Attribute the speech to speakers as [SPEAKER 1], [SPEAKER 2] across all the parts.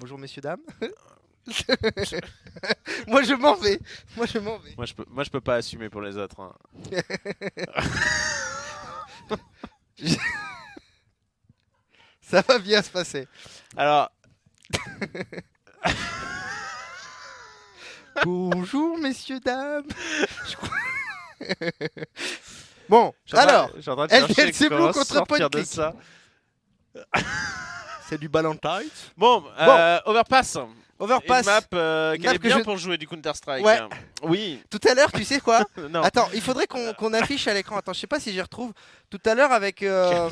[SPEAKER 1] Bonjour messieurs, dames. Moi je m'en vais. Moi je m'en vais.
[SPEAKER 2] Moi je peux pas assumer pour les autres. Hein.
[SPEAKER 1] Ça va bien se passer.
[SPEAKER 2] Alors,
[SPEAKER 1] Bonjour messieurs, dames. Je crois- Bon,
[SPEAKER 2] je suis en train-
[SPEAKER 1] alors,
[SPEAKER 2] je suis en train de
[SPEAKER 1] LDLC
[SPEAKER 2] chercher
[SPEAKER 1] Blue
[SPEAKER 2] comment
[SPEAKER 1] contre
[SPEAKER 2] sortir
[SPEAKER 1] Point
[SPEAKER 2] de
[SPEAKER 1] Click.
[SPEAKER 2] ça.
[SPEAKER 1] C'est du Valentine.
[SPEAKER 2] Bon, Overpass.
[SPEAKER 1] Overpass.
[SPEAKER 2] Une map qui
[SPEAKER 1] map
[SPEAKER 2] est
[SPEAKER 1] que
[SPEAKER 2] bien
[SPEAKER 1] je-
[SPEAKER 2] pour jouer du Counter-Strike.
[SPEAKER 1] Ouais.
[SPEAKER 2] Oui.
[SPEAKER 1] Tout à l'heure, tu sais quoi?
[SPEAKER 2] Non.
[SPEAKER 1] Attends, il faudrait qu'on affiche à l'écran. Attends, je sais pas si j'y retrouve. Tout à l'heure avec un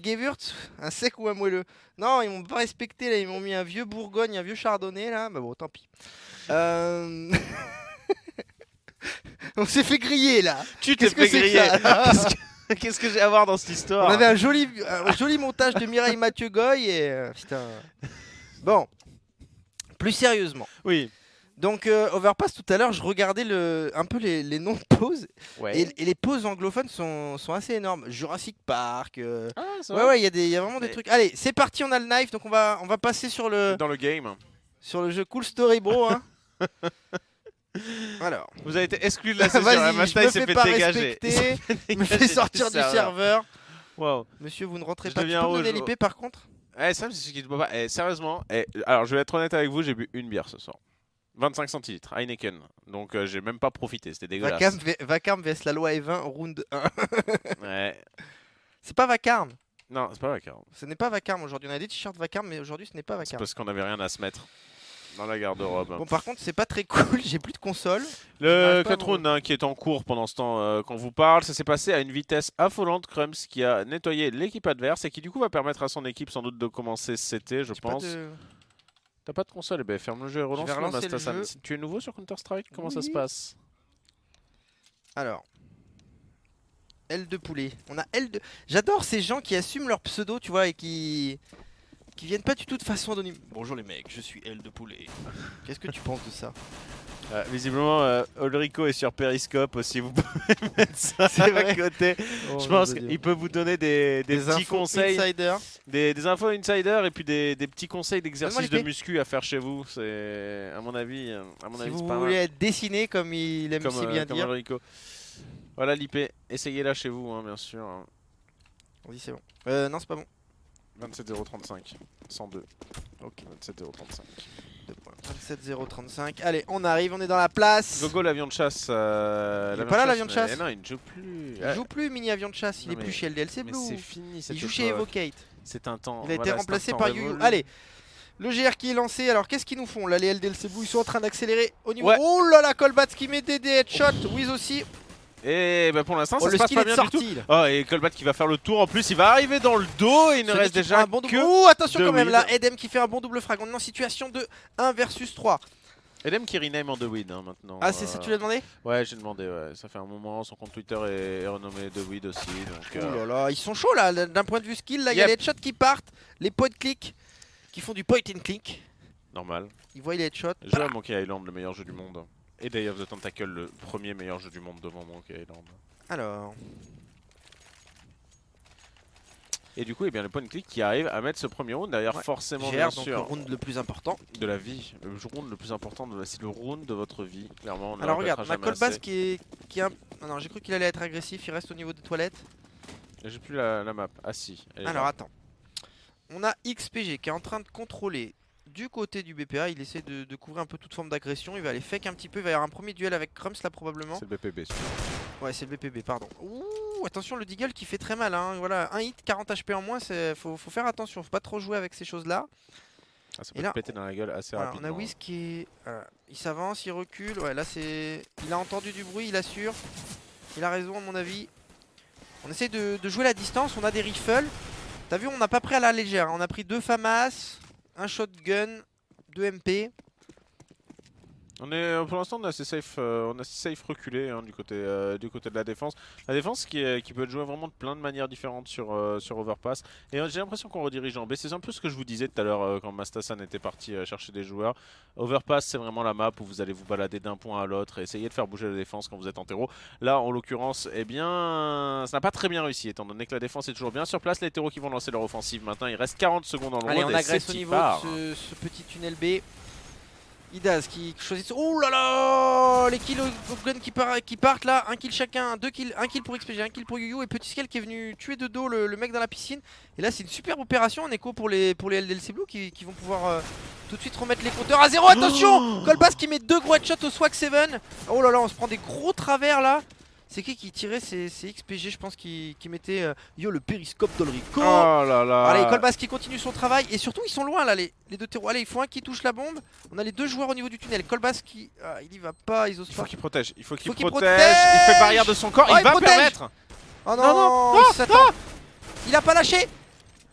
[SPEAKER 1] Gewürz, un sec ou un moelleux. Non, ils m'ont pas respecté là. Ils m'ont mis un vieux Bourgogne, un vieux Chardonnay là. Bah bon, tant pis. On s'est fait griller là.
[SPEAKER 2] Tu t'es
[SPEAKER 1] Qu'est-ce que
[SPEAKER 2] fait
[SPEAKER 1] c'est que
[SPEAKER 2] griller.
[SPEAKER 1] ça, là
[SPEAKER 2] Qu'est-ce que j'ai à voir dans cette histoire?
[SPEAKER 1] On avait un joli montage de Mireille Mathieu Goy et putain. Bon, plus sérieusement.
[SPEAKER 2] Oui.
[SPEAKER 1] Donc Overpass tout à l'heure, je regardais un peu les noms de pauses
[SPEAKER 2] Ouais.
[SPEAKER 1] et les pauses anglophones sont assez énormes. Jurassic Park.
[SPEAKER 2] Ah, c'est
[SPEAKER 1] Ouais
[SPEAKER 2] vrai.
[SPEAKER 1] ouais, il y a vraiment des
[SPEAKER 2] Mais-
[SPEAKER 1] trucs. Allez, c'est parti, on a le knife, donc on va passer sur le
[SPEAKER 2] Dans le game.
[SPEAKER 1] jeu Cool Story Bro. Hein. Alors,
[SPEAKER 2] Vous avez été exclu de la session.
[SPEAKER 1] vas-y,
[SPEAKER 2] Masta,
[SPEAKER 1] je
[SPEAKER 2] il
[SPEAKER 1] me
[SPEAKER 2] s'est
[SPEAKER 1] fais
[SPEAKER 2] fait
[SPEAKER 1] pas
[SPEAKER 2] dégager.
[SPEAKER 1] respecter, me fais sortir du serveur.
[SPEAKER 2] Wow.
[SPEAKER 1] Monsieur, vous ne rentrez
[SPEAKER 2] Je
[SPEAKER 1] pas. Tu peux
[SPEAKER 2] deviens
[SPEAKER 1] me donner
[SPEAKER 2] rouge.
[SPEAKER 1] l'IP par contre?
[SPEAKER 2] Ça, c'est ce qui te voit pas. Sérieusement, alors je vais être honnête avec vous, j'ai bu une bière ce soir. 25 centilitres, Heineken. Donc j'ai même pas profité, c'était dégueulasse.
[SPEAKER 1] Vacarme vs la loi E20 round 1.
[SPEAKER 2] Ouais.
[SPEAKER 1] C'est pas Vacarme.
[SPEAKER 2] Non, c'est pas Vacarme.
[SPEAKER 1] Ce n'est pas Vacarme aujourd'hui. On a des t-shirts Vacarme, mais aujourd'hui ce n'est pas
[SPEAKER 2] C'est
[SPEAKER 1] Vacarme.
[SPEAKER 2] parce qu'on avait rien à se mettre dans la garde-robe.
[SPEAKER 1] Bon, par contre, c'est pas très cool. J'ai plus de console.
[SPEAKER 2] Le
[SPEAKER 1] j'arrive pas à
[SPEAKER 2] 4 rounds hein, qui est en cours pendant ce temps qu'on vous parle, ça s'est passé à une vitesse affolante. Crumbs qui a nettoyé l'équipe adverse et qui du coup va permettre à son équipe sans doute de commencer CT, je
[SPEAKER 1] J'ai pas
[SPEAKER 2] pense.
[SPEAKER 1] de-
[SPEAKER 2] T'as pas de console? Eh ben ferme le jeu et relance le
[SPEAKER 1] relancer le
[SPEAKER 2] Mastasam.
[SPEAKER 1] jeu.
[SPEAKER 2] Si tu es nouveau sur Counter-Strike, comment ça se
[SPEAKER 1] Oui.
[SPEAKER 2] passe?
[SPEAKER 1] Alors. L de poulet. On a L de. J'adore ces gens qui assument leur pseudo, tu vois, et qui viennent pas du tout de façon anonyme. Bonjour les mecs, je suis L de poulet. Qu'est-ce que tu penses de ça?
[SPEAKER 2] Visiblement, Ulrico est sur Periscope aussi, vous pouvez mettre ça
[SPEAKER 1] C'est
[SPEAKER 2] à
[SPEAKER 1] vrai.
[SPEAKER 2] côté. Je pense qu'il peut vous donner des petits
[SPEAKER 1] infos
[SPEAKER 2] conseils,
[SPEAKER 1] insider.
[SPEAKER 2] des infos insider et puis des petits conseils d'exercices
[SPEAKER 1] Donne-moi
[SPEAKER 2] de
[SPEAKER 1] l'épée.
[SPEAKER 2] muscu à faire chez vous. C'est à mon avis,
[SPEAKER 1] Si
[SPEAKER 2] c'est
[SPEAKER 1] vous
[SPEAKER 2] pas
[SPEAKER 1] voulez
[SPEAKER 2] mal.
[SPEAKER 1] être dessiné comme il aime
[SPEAKER 2] Comme,
[SPEAKER 1] si bien
[SPEAKER 2] comme
[SPEAKER 1] dire.
[SPEAKER 2] Ulrico. Voilà l'IP, essayez-la chez vous, hein, bien sûr. hein.
[SPEAKER 1] On dit c'est bon. Non, c'est pas bon.
[SPEAKER 2] 27035, 102.
[SPEAKER 1] Ok.
[SPEAKER 2] 27035.
[SPEAKER 1] 27035. Allez, on arrive, on est dans la place.
[SPEAKER 2] Gogo l'avion de chasse.
[SPEAKER 1] Il est pas là, l'avion de chasse.
[SPEAKER 2] Non, il ne joue plus.
[SPEAKER 1] Il joue plus mini avion de chasse, il
[SPEAKER 2] Non,
[SPEAKER 1] est plus
[SPEAKER 2] mais-
[SPEAKER 1] chez LDLC
[SPEAKER 2] Mais
[SPEAKER 1] Blue.
[SPEAKER 2] c'est fini cette
[SPEAKER 1] Il joue chez
[SPEAKER 2] époque.
[SPEAKER 1] Evocate.
[SPEAKER 2] C'est un temps.
[SPEAKER 1] Il a été
[SPEAKER 2] voilà, c'est un
[SPEAKER 1] remplacé
[SPEAKER 2] temps
[SPEAKER 1] par
[SPEAKER 2] révolu.
[SPEAKER 1] Yu. Allez, le GR qui est lancé. Alors qu'est-ce qu'ils nous font là, les LDLC Blue? Ils sont en train d'accélérer au niveau.
[SPEAKER 2] Ouais.
[SPEAKER 1] Oh là là, Colbat qui met des headshots. Wiz aussi.
[SPEAKER 2] Et bah pour l'instant,
[SPEAKER 1] Oh,
[SPEAKER 2] ça
[SPEAKER 1] le
[SPEAKER 2] se passe
[SPEAKER 1] skill
[SPEAKER 2] pas
[SPEAKER 1] est
[SPEAKER 2] bien
[SPEAKER 1] sorti.
[SPEAKER 2] du tout.
[SPEAKER 1] Là.
[SPEAKER 2] Oh, et Colbat qui va faire le tour en plus, il va arriver dans le dos et il ne
[SPEAKER 1] Celui
[SPEAKER 2] reste
[SPEAKER 1] qui
[SPEAKER 2] déjà
[SPEAKER 1] prend un bon double.
[SPEAKER 2] que
[SPEAKER 1] Oh, attention
[SPEAKER 2] deux
[SPEAKER 1] quand même
[SPEAKER 2] wins.
[SPEAKER 1] là. Edem qui fait un bon double frag. On est en situation de 1 versus 3.
[SPEAKER 2] Edem qui rename en The Weed hein, maintenant.
[SPEAKER 1] Ah, c'est ça, tu l'as demandé?
[SPEAKER 2] Ouais, j'ai demandé, ouais. Ça fait un moment, son compte Twitter est renommé The Weed aussi. Donc,
[SPEAKER 1] Oh là là, ils sont chauds là, d'un point de vue skill. Là, il y a
[SPEAKER 2] Yep.
[SPEAKER 1] les headshots qui partent, les point click qui font du point and click.
[SPEAKER 2] normal.
[SPEAKER 1] Ils voient les headshots.
[SPEAKER 2] Je joue à Monkey Island, le meilleur jeu du monde. Et Day of the Tentacle, le premier meilleur jeu du monde devant Monkey Island.
[SPEAKER 1] Alors,
[SPEAKER 2] Et du coup, eh bien, le point click qui arrive à mettre ce premier round derrière
[SPEAKER 1] Ouais.
[SPEAKER 2] forcément
[SPEAKER 1] GR,
[SPEAKER 2] bien
[SPEAKER 1] donc le
[SPEAKER 2] sûr
[SPEAKER 1] round le plus important.
[SPEAKER 2] de la vie. Le round le plus important, c'est le round de votre vie. Clairement, on ne
[SPEAKER 1] Alors
[SPEAKER 2] le
[SPEAKER 1] regarde,
[SPEAKER 2] répétera
[SPEAKER 1] ma
[SPEAKER 2] jamais
[SPEAKER 1] Colbass
[SPEAKER 2] assez.
[SPEAKER 1] qui est un... Ah non, j'ai cru qu'il allait être agressif, il reste au niveau des toilettes.
[SPEAKER 2] J'ai plus la map. Ah si. elle est
[SPEAKER 1] Alors
[SPEAKER 2] là.
[SPEAKER 1] attends. On a XPG qui est en train de contrôler du côté du BPA, il essaie de couvrir un peu toute forme d'agression, il va aller fake un petit peu, il va y avoir un premier duel avec Crumbs là probablement.
[SPEAKER 2] C'est le BPB.
[SPEAKER 1] Ouais, c'est le BPB, pardon. Ouh, attention le Deagle qui fait très mal, hein. Voilà, un hit, 40 HP en moins, faut faire attention, faut pas trop jouer avec ces choses là.
[SPEAKER 2] Ah, ça
[SPEAKER 1] Et
[SPEAKER 2] peut
[SPEAKER 1] là,
[SPEAKER 2] te péter dans la gueule assez
[SPEAKER 1] Voilà, on
[SPEAKER 2] rapidement.
[SPEAKER 1] a Wiz qui est... il s'avance, il recule, ouais là c'est... Il a entendu du bruit, il assure. Il a raison à mon avis. On essaie de jouer la distance, on a des rifles. T'as vu, on n'a pas pris à la légère, hein. On a pris 2 FAMAS, un shotgun, 2 MP.
[SPEAKER 2] Pour l'instant, on est assez safe reculé hein, du côté de la défense. La défense qui peut être jouée vraiment de plein de manières différentes sur Overpass. Et j'ai l'impression qu'on redirige en B. C'est un peu ce que je vous disais tout à l'heure quand Mastasan était parti chercher des joueurs. Overpass, c'est vraiment la map où vous allez vous balader d'un point à l'autre et essayer de faire bouger la défense quand vous êtes en terreau. Là, en l'occurrence, eh bien, ça n'a pas très bien réussi, étant donné que la défense est toujours bien sur place. Les terreaux qui vont lancer leur offensive maintenant. Il reste 40 secondes en round.
[SPEAKER 1] Allez, on
[SPEAKER 2] et
[SPEAKER 1] agresse
[SPEAKER 2] c'est
[SPEAKER 1] au
[SPEAKER 2] qui
[SPEAKER 1] niveau
[SPEAKER 2] part.
[SPEAKER 1] de ce petit tunnel B. Idaz qui choisit. Oh là là, les kills au gun qui partent là, un kill chacun, 2 kills, un kill pour XPG, un kill pour Yuyu et Petit Scale qui est venu tuer de dos le mec dans la piscine. Et là c'est une superbe opération en écho pour les LDLC Blue qui vont pouvoir tout de suite remettre les compteurs à zéro. Attention, Colbass qui met 2 gros headshots au Swag 7. Oh là là, on se prend des gros travers là. C'est qui tirait? C'est XPG je pense qui mettait yo le périscope d'Olrico.
[SPEAKER 2] Oh là là.
[SPEAKER 1] Allez, Colbass qui continue son travail et surtout ils sont loin là les deux terreaux. Allez, il faut un qui touche la bombe. On a les deux joueurs au niveau du tunnel. Colbass qui il y va pas, ils osent
[SPEAKER 2] Il faut
[SPEAKER 1] pas.
[SPEAKER 2] qu'il protège, il faut qu'il
[SPEAKER 1] qu'il
[SPEAKER 2] protège.
[SPEAKER 1] protège.
[SPEAKER 2] Il fait barrière de son corps,
[SPEAKER 1] Oh,
[SPEAKER 2] il
[SPEAKER 1] il
[SPEAKER 2] va
[SPEAKER 1] protège.
[SPEAKER 2] permettre.
[SPEAKER 1] Oh non,
[SPEAKER 2] non,
[SPEAKER 1] il s'attend. Il a pas lâché.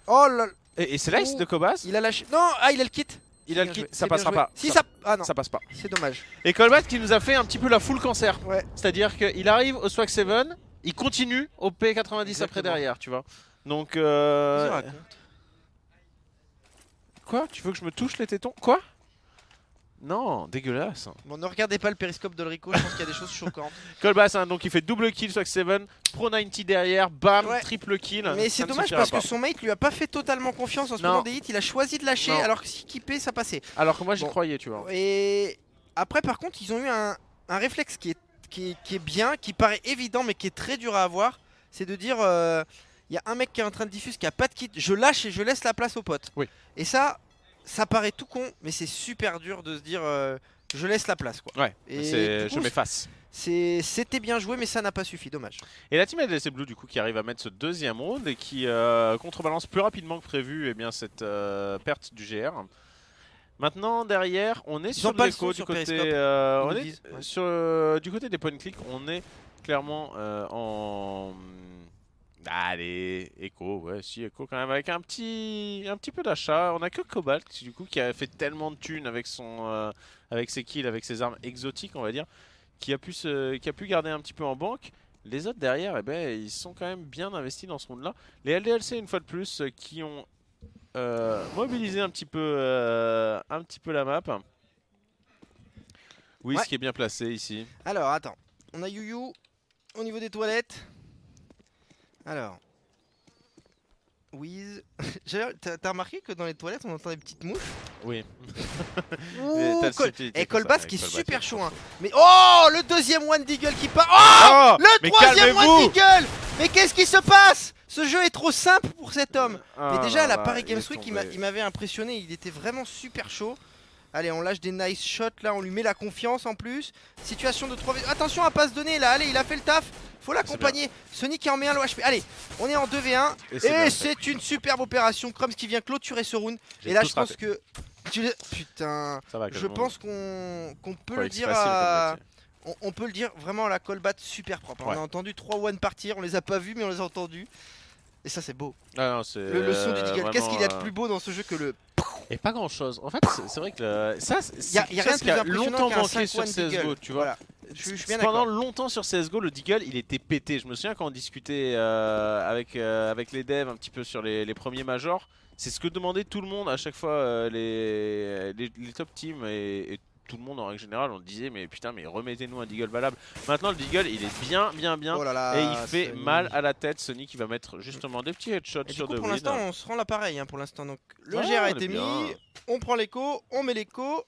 [SPEAKER 1] Oh là,
[SPEAKER 2] Et c'est là de Cobas.
[SPEAKER 1] il a lâché. Non, il a le kit.
[SPEAKER 2] Il a le
[SPEAKER 1] Bien
[SPEAKER 2] kit,
[SPEAKER 1] joué,
[SPEAKER 2] ça
[SPEAKER 1] c'est bien
[SPEAKER 2] passera
[SPEAKER 1] joué.
[SPEAKER 2] pas.
[SPEAKER 1] Si ça ah non,
[SPEAKER 2] Ça passe pas.
[SPEAKER 1] c'est dommage.
[SPEAKER 2] Et Colbat qui nous a fait un petit peu la full cancer.
[SPEAKER 1] Ouais.
[SPEAKER 2] C'est-à-dire qu'il arrive au Swag 7, il continue au P90 après
[SPEAKER 1] Exactement.
[SPEAKER 2] derrière, tu vois. Donc
[SPEAKER 1] Qu'est-ce qu'il raconte ?
[SPEAKER 2] Quoi? Tu veux que je me touche les tétons? Quoi? Non, dégueulasse.
[SPEAKER 1] Bon, ne regardez pas le périscope d'Olrico, je pense qu'il y a des choses choquantes.
[SPEAKER 2] Colbass, hein, donc il fait double kill Swag 7, Pro 90 derrière, bam,
[SPEAKER 1] Ouais.
[SPEAKER 2] triple kill.
[SPEAKER 1] Mais
[SPEAKER 2] ça
[SPEAKER 1] c'est
[SPEAKER 2] ne
[SPEAKER 1] dommage
[SPEAKER 2] suffira
[SPEAKER 1] parce
[SPEAKER 2] pas.
[SPEAKER 1] que son mate lui a pas fait totalement confiance en ce
[SPEAKER 2] Non.
[SPEAKER 1] moment des hits. Il a choisi de lâcher
[SPEAKER 2] Non.
[SPEAKER 1] alors que si kippé ça passait.
[SPEAKER 2] Alors que moi j'y
[SPEAKER 1] Bon.
[SPEAKER 2] croyais, tu vois.
[SPEAKER 1] Et après par contre ils ont eu un réflexe qui est bien, qui paraît évident mais qui est très dur à avoir. C'est de dire il y a un mec qui est en train de diffuse qui a pas de kit, je lâche et je laisse la place aux potes.
[SPEAKER 2] Oui.
[SPEAKER 1] Et ça paraît tout con mais c'est super dur de se dire je laisse la place quoi.
[SPEAKER 2] Ouais,
[SPEAKER 1] Et du
[SPEAKER 2] je
[SPEAKER 1] coup,
[SPEAKER 2] m'efface.
[SPEAKER 1] C'était bien joué mais ça n'a pas suffi, dommage.
[SPEAKER 2] Et la team LDLC Blue du coup qui arrive à mettre ce deuxième round et qui contrebalance plus rapidement que prévu cette perte du GR. Maintenant derrière on est sur
[SPEAKER 1] ont pas le
[SPEAKER 2] l'écho
[SPEAKER 1] son
[SPEAKER 2] du
[SPEAKER 1] sur
[SPEAKER 2] côté
[SPEAKER 1] Periscope,
[SPEAKER 2] on
[SPEAKER 1] ils nous
[SPEAKER 2] est
[SPEAKER 1] disent, ouais.
[SPEAKER 2] sur du côté des point and click, on est clairement en allez, Echo, ouais, si Echo quand même avec un petit peu d'achat. On a que Cobalt du coup qui a fait tellement de thunes avec avec ses kills, avec ses armes exotiques on va dire, qui a pu garder un petit peu en banque. Les autres derrière, eh ben, ils sont quand même bien investis dans ce round là. Les LDLC une fois de plus qui ont mobilisé un petit peu la map. Oui,
[SPEAKER 1] Ouais.
[SPEAKER 2] ce qui est bien placé ici.
[SPEAKER 1] Alors attends, on a Yuyu au niveau des toilettes. Alors, Wiz. T'as remarqué que dans les toilettes on entend des petites mouches?
[SPEAKER 2] Oui.
[SPEAKER 1] Ouh,
[SPEAKER 2] t'as le subtilité
[SPEAKER 1] Et
[SPEAKER 2] pour ça,
[SPEAKER 1] Colbass
[SPEAKER 2] avec
[SPEAKER 1] qui est
[SPEAKER 2] Colbass,
[SPEAKER 1] super
[SPEAKER 2] ouais.
[SPEAKER 1] chaud hein. Mais oh, le deuxième One Deagle qui part. Oh,
[SPEAKER 2] Oh,
[SPEAKER 1] le
[SPEAKER 2] mais
[SPEAKER 1] troisième One
[SPEAKER 2] calmez-vous.
[SPEAKER 1] Deagle. Mais qu'est-ce qui se passe? Ce jeu est trop simple pour cet homme.
[SPEAKER 2] Ah
[SPEAKER 1] Mais déjà
[SPEAKER 2] là
[SPEAKER 1] la
[SPEAKER 2] là,
[SPEAKER 1] Paris
[SPEAKER 2] il
[SPEAKER 1] Games
[SPEAKER 2] est
[SPEAKER 1] Week
[SPEAKER 2] tombé.
[SPEAKER 1] il m'avait impressionné, il était vraiment super chaud. Allez, on lâche des nice shots là, on lui met la confiance en plus. Situation de 3v. Attention à pas se donner là, allez, il a fait le taf. Faut l'accompagner. Sonic qui en met un low HP. Allez, on est en 2v1.
[SPEAKER 2] Et c'est bien
[SPEAKER 1] Et
[SPEAKER 2] fait.
[SPEAKER 1] c'est une superbe opération. Crumbs qui vient clôturer ce round.
[SPEAKER 2] J'ai
[SPEAKER 1] Et là,
[SPEAKER 2] tout
[SPEAKER 1] je pense
[SPEAKER 2] raté.
[SPEAKER 1] que. Putain.
[SPEAKER 2] Ça va,
[SPEAKER 1] Je
[SPEAKER 2] calmons-nous.
[SPEAKER 1] pense qu'on peut
[SPEAKER 2] Ouais,
[SPEAKER 1] le
[SPEAKER 2] c'est
[SPEAKER 1] dire
[SPEAKER 2] facile
[SPEAKER 1] à.
[SPEAKER 2] comme
[SPEAKER 1] On peut le dire vraiment à la callbat super propre.
[SPEAKER 2] Ouais.
[SPEAKER 1] On a entendu 3 one partir, on les a pas vus mais on les a entendus. Et ça c'est beau.
[SPEAKER 2] Ah non, c'est
[SPEAKER 1] Le son du Deagle. Qu'est-ce qu'il y a de
[SPEAKER 2] vraiment,
[SPEAKER 1] plus beau dans ce jeu que le.
[SPEAKER 2] Et pas grand chose. En fait, c'est vrai que ça,
[SPEAKER 1] Il y a rien de
[SPEAKER 2] qui
[SPEAKER 1] plus
[SPEAKER 2] a
[SPEAKER 1] impressionnant
[SPEAKER 2] longtemps
[SPEAKER 1] qu'un
[SPEAKER 2] manqué
[SPEAKER 1] 5
[SPEAKER 2] sur
[SPEAKER 1] one
[SPEAKER 2] CSGO,
[SPEAKER 1] Deagle.
[SPEAKER 2] tu vois.
[SPEAKER 1] Voilà. Je suis bien
[SPEAKER 2] Pendant
[SPEAKER 1] d'accord.
[SPEAKER 2] longtemps sur CSGO, le Deagle il était pété. Je me souviens quand on discutait avec les devs un petit peu sur les premiers majors. C'est ce que demandait tout le monde à chaque fois, les top teams et tout le monde en règle générale. On disait mais putain mais remettez-nous un Deagle valable. Maintenant le Deagle il est bien
[SPEAKER 1] Oh là là,
[SPEAKER 2] et il fait
[SPEAKER 1] Sony.
[SPEAKER 2] mal à la tête. Sony qui va mettre justement des petits headshots
[SPEAKER 1] Et du
[SPEAKER 2] sur
[SPEAKER 1] coup
[SPEAKER 2] de
[SPEAKER 1] pour
[SPEAKER 2] win.
[SPEAKER 1] l'instant on se rend l'appareil pour l'instant. Donc le
[SPEAKER 2] Ouais,
[SPEAKER 1] GR a
[SPEAKER 2] on est
[SPEAKER 1] été mis,
[SPEAKER 2] bien.
[SPEAKER 1] on prend l'écho, on met l'écho.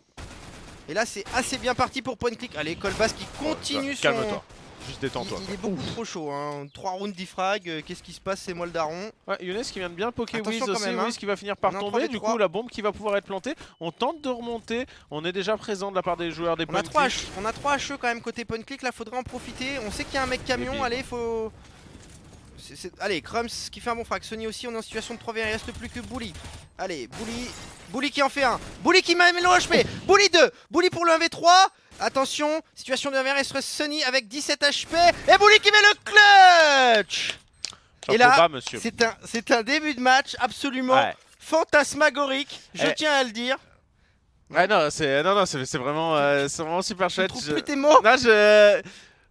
[SPEAKER 1] Et là c'est assez bien parti pour point click. Allez, Colbass qui continue son.
[SPEAKER 2] Calme-toi, juste détends-toi.
[SPEAKER 1] Il est beaucoup trop chaud, hein. 3 rounds d'ifrag, qu'est-ce qui se passe? C'est moi le daron.
[SPEAKER 2] Ouais, Younes qui vient de bien poker
[SPEAKER 1] Attention
[SPEAKER 2] Wiz
[SPEAKER 1] quand
[SPEAKER 2] aussi,
[SPEAKER 1] même, hein.
[SPEAKER 2] Wiz qui va finir par
[SPEAKER 1] On est en
[SPEAKER 2] tomber,
[SPEAKER 1] 3v3.
[SPEAKER 2] du coup la bombe qui va pouvoir être plantée. On tente de remonter, on est déjà présent de la part des joueurs des
[SPEAKER 1] On a
[SPEAKER 2] points
[SPEAKER 1] 3 HE quand même côté point click, là faudrait en profiter. On sait qu'il y a un mec camion,
[SPEAKER 2] bim.
[SPEAKER 1] allez faut... Allez, Crumbs qui fait un bon frag, Sony aussi, on est en situation de 3v1, il reste plus que Bully. Allez, Bully qui en fait un, Bully qui met le HP, Bully 2, Bully pour le 1v3. Attention, situation de 1v1, reste Sony avec 17 HP, et Bully qui met le clutch.
[SPEAKER 2] Chapeau
[SPEAKER 1] Et là,
[SPEAKER 2] bas, monsieur.
[SPEAKER 1] c'est un début de match absolument
[SPEAKER 2] Ouais.
[SPEAKER 1] fantasmagorique, je
[SPEAKER 2] Eh.
[SPEAKER 1] tiens à le dire.
[SPEAKER 2] Ouais, non, c'est vraiment, c'est vraiment super
[SPEAKER 1] Je
[SPEAKER 2] chouette.
[SPEAKER 1] trouve plus tes mots.
[SPEAKER 2] Non,